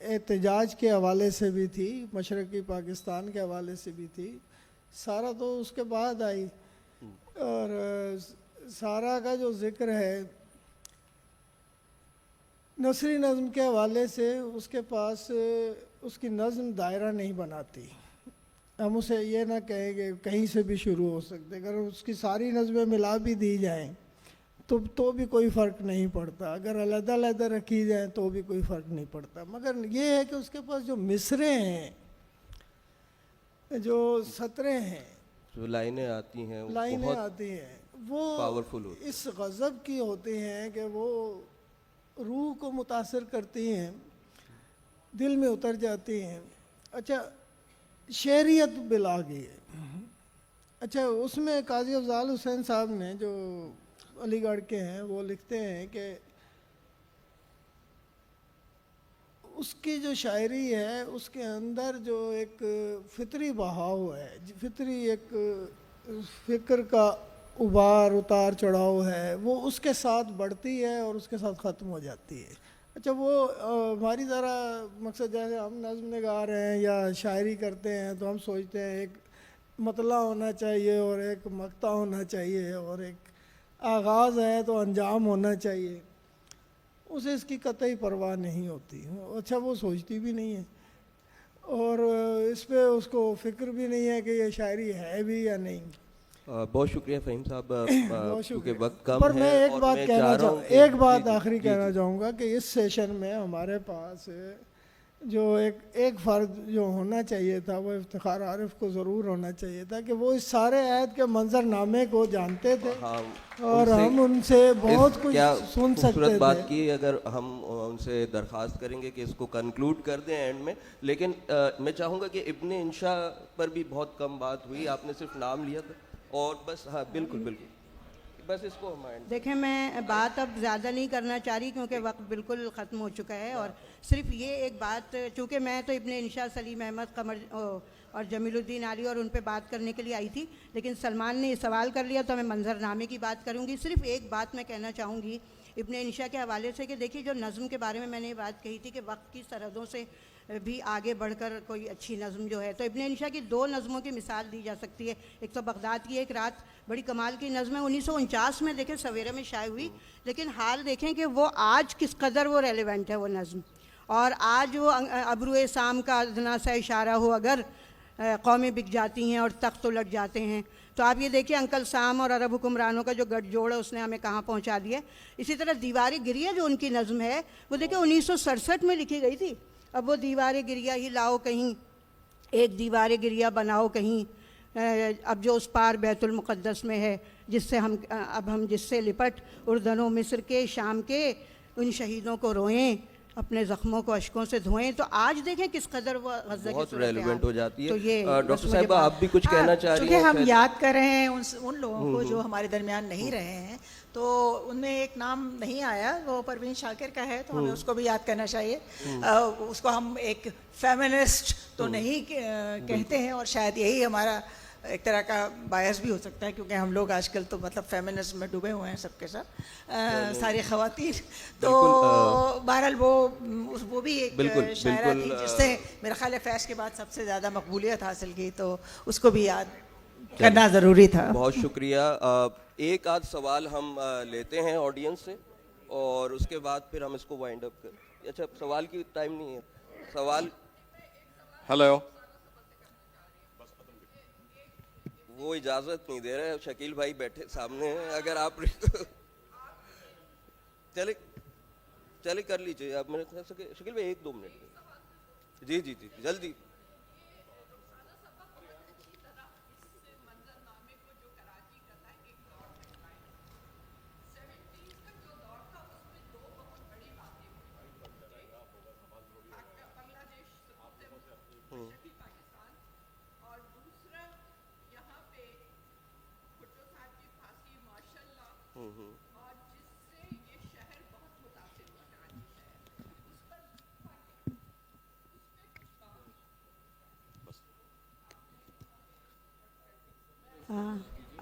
احتجاج کے حوالے سے بھی تھی, مشرقی پاکستان کے حوالے سے بھی تھی. سارا تو اس کے بعد آئی, اور سارا کا جو ذکر ہے نثری نظم کے حوالے سے اس کے پاس اس کی نظم دائرہ نہیں بناتی. ہم اسے یہ نہ کہیں کہ کہیں سے بھی شروع ہو سکتے, اگر اس کی ساری نظمیں ملا بھی دی جائیں تو بھی کوئی فرق نہیں پڑتا, اگر علیحدہ علیحدہ رکھی جائیں تو بھی کوئی فرق نہیں پڑتا. مگر یہ ہے کہ اس کے پاس جو مصرے ہیں, جو سطریں ہیں, جو لائنیں آتی ہیں وہ پاورفل ہوتی اس غضب کی ہوتی ہیں کہ وہ روح کو متاثر کرتی ہیں, دل میں اتر جاتی ہیں. اچھا شعریت بلا گئی ہے. اچھا اس میں قاضی افضال حسین صاحب نے جو علی گڑھ کے ہیں وہ لکھتے ہیں کہ اس کی جو شاعری ہے اس کے اندر جو ایک فطری بہاؤ ہے, فطری ایک فکر کا ابار اتار چڑھاؤ ہے, وہ اس کے ساتھ بڑھتی ہے اور اس کے ساتھ ختم ہو جاتی ہے. اچھا وہ ہماری ذرا مقصد جیسے ہم نظم نگار ہیں یا شاعری کرتے ہیں تو ہم سوچتے ہیں ایک مطلع ہونا چاہیے اور ایک مقطع ہونا چاہیے, اور ایک آغاز ہے تو انجام ہونا چاہیے. اسے اس کی قطعی پرواہ نہیں ہوتی. اچھا وہ سوچتی بھی نہیں ہے, اور اس پہ اس کو فکر بھی نہیں ہے کہ یہ شاعری ہے بھی یا نہیں. بہت شکریہ فہیم صاحب, کیونکہ وقت کم پر ہے. میں ایک اور بات میں کہنا چاہ رہا ہوں کہ ایک بات جی آخری کہنا چاہوں گا کہ اس سیشن میں ہمارے پاس جو ایک فرد جو ہونا چاہیے تھا وہ افتخار عارف کو ضرور ہونا چاہیے تھا, کہ وہ اس سارے عہد کے منظر نامے کو جانتے تھے اور ہم ان سے بہت کچھ سن سکتے تھے. بات کی, اگر ہم ان سے درخواست کریں گے کہ اس کو کنکلوڈ کر دیں اینڈ میں, لیکن میں چاہوں گا کہ ابن انشا پر بھی بہت کم بات ہوئی, آپ نے صرف نام لیا تھا اور بس. ہاں بالکل بالکل, بس اس کو ہم دیکھیں میں بات اب زیادہ نہیں کرنا چاہ رہی کیونکہ وقت بالکل ختم ہو چکا ہے, اور صرف یہ ایک بات, چونکہ میں تو ابن انشا, سلیم احمد, قمر اور جمیل الدین علی اور ان پہ بات کرنے کے لیے آئی تھی, لیکن سلمان نے یہ سوال کر لیا تو میں منظر نامے کی بات کروں گی. صرف ایک بات میں کہنا چاہوں گی ابن انشا کے حوالے سے کہ دیکھیے جو نظم کے بارے میں نے یہ بات کہی تھی کہ وقت کی سرحدوں سے بھی آگے بڑھ کر کوئی اچھی نظم جو ہے, تو ابن انشا کی 2 نظموں کی مثال دی جا سکتی ہے. ایک تو بغداد کی ایک رات, بڑی کمال کی نظم ہے, 1949 میں دیکھیں سویرے میں شائع ہوئی, لیکن حال دیکھیں کہ وہ آج کس قدر وہ ریلیونٹ ہے وہ نظم. اور آج وہ ابروئے سام کا ادنا سا اشارہ ہو اگر قومیں بک جاتی ہیں اور تخت الٹ جاتے ہیں, تو آپ یہ دیکھیں انکل سام اور عرب حکمرانوں کا جو گٹھ جوڑ ہے اس نے ہمیں کہاں پہنچا دیا. اسی طرح دیوار گریہ جو ان کی نظم ہے وہ دیکھیں 1967 میں لکھی گئی تھی. اب وہ دیوار گریہ ہی لاؤ کہیں, ایک دیوار گریہ بناؤ کہیں, اب جو اس پار بیت المقدس میں ہے جس سے ہم جس سے لپٹ اردن و مصر کے شام کے ان شہیدوں کو روئیں, اپنے زخموں کو اشکوں سے دھوئیں. تو آج دیکھیں کس قدر وہ غزہ کی بہت ریلیونٹ ہو جاتی تو یہ ہے. ڈاکٹر صاحبہ آپ بھی کچھ کہنا چاہ رہی ہیں؟ چونکہ ہم یاد کر رہے ہیں ان لوگوں کو جو ہمارے درمیان نہیں رہے ہیں, تو ان میں ایک نام نہیں آیا, وہ پروین شاکر کا ہے, تو ہمیں اس کو بھی یاد کرنا چاہیے. اس کو ہم ایک فیمنسٹ تو نہیں کہتے ہیں, اور شاید یہی ہمارا ایک طرح کا باعث بھی ہو سکتا ہے, کیونکہ ہم لوگ آج کل تو مطلب فیمنزم میں ڈوبے ہوئے ہیں سب کے ساتھ, ساری خواتین. تو بہرحال وہ بھی ایک شاعرہ تھی جس سے میرا خیال ہے فیض کے بعد سب سے زیادہ مقبولیت حاصل کی, تو اس کو بھی یاد کرنا ضروری تھا. بہت شکریہ. ایک آدھ سوال ہم لیتے ہیں آڈینس سے اور اس کے بعد پھر ہم اس کو وائنڈ اپ کریں. اچھا سوال کی ٹائم نہیں ہے, سوال. ہیلو, وہ اجازت نہیں دے رہے, شکیل بھائی بیٹھے سامنے ہیں, اگر آپ چلے چلے کر لیجیے آپ میرے خیال سے شکیل بھائی 1-2 منٹ میں. جی جی جی جلدی.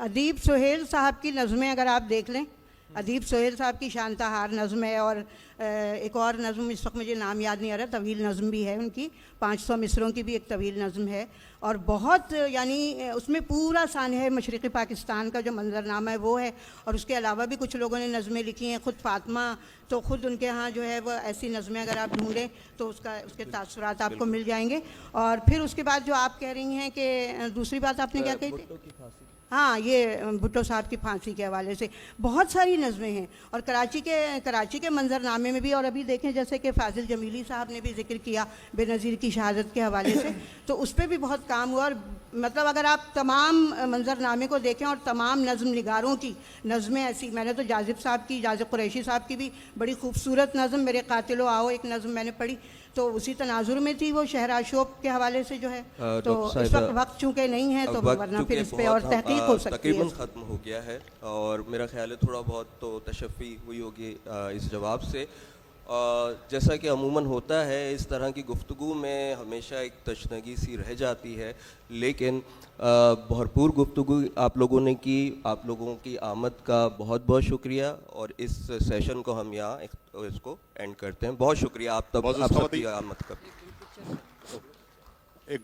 ادیب سہیل صاحب کی نظمیں اگر آپ دیکھ لیں, ادیب سہیل صاحب کی شانتہ ہار نظم ہے, اور ایک اور نظم اس وقت مجھے نام یاد نہیں آ رہا, طویل نظم بھی ہے ان کی, 500 مصروں کی بھی ایک طویل نظم ہے, اور بہت یعنی اس میں پورا سانحہ مشرقی پاکستان کا جو منظرنامہ ہے وہ ہے, اور اس کے علاوہ بھی کچھ لوگوں نے نظمیں لکھی ہیں. خود فاطمہ تو خود ان کے ہاں جو ہے وہ ایسی نظمیں اگر آپ ڈھونڈیں تو اس کے تاثرات آپ کو مل جائیں گے. اور پھر اس کے بعد جو آپ کہہ رہی ہیں کہ دوسری بات آپ نے کیا کہی تھی, ہاں یہ بھٹو صاحب کی پھانسی کے حوالے سے بہت ساری نظمیں ہیں. اور کراچی کے منظرنامے میں بھی, اور ابھی دیکھیں جیسے کہ فاضل جمیلی صاحب نے بھی ذکر کیا بے نظیر کی شہادت کے حوالے سے, تو اس پہ بھی بہت کام ہوا. اور مطلب اگر آپ تمام منظرنامے کو دیکھیں اور تمام نظم نگاروں کی نظمیں ایسی, میں نے تو جازب قریشی صاحب کی بھی بڑی خوبصورت نظم میرے قاتل و آؤ ایک نظم میں نے پڑھی, تو اسی تناظر میں تھی وہ شہراشوب کے حوالے سے جو ہے. تو اس وقت چونکہ نہیں ہے تو ورنہ پھر اس پہ اور تحقیق ہو سکتی ہے. تقریباً ختم ہو گیا ہے, اور میرا خیال ہے تھوڑا بہت تو تشفی ہوئی ہوگی اس جواب سے. جیسا کہ عموماً ہوتا ہے اس طرح کی گفتگو میں ہمیشہ ایک تشنگی سی رہ جاتی ہے, لیکن بھرپور گفتگو آپ لوگوں نے کی. آپ لوگوں کی آمد کا بہت بہت شکریہ, اور اس سیشن کو ہم یہاں اس کو اینڈ کرتے ہیں. بہت شکریہ آپ سب کی آمد کا. ایک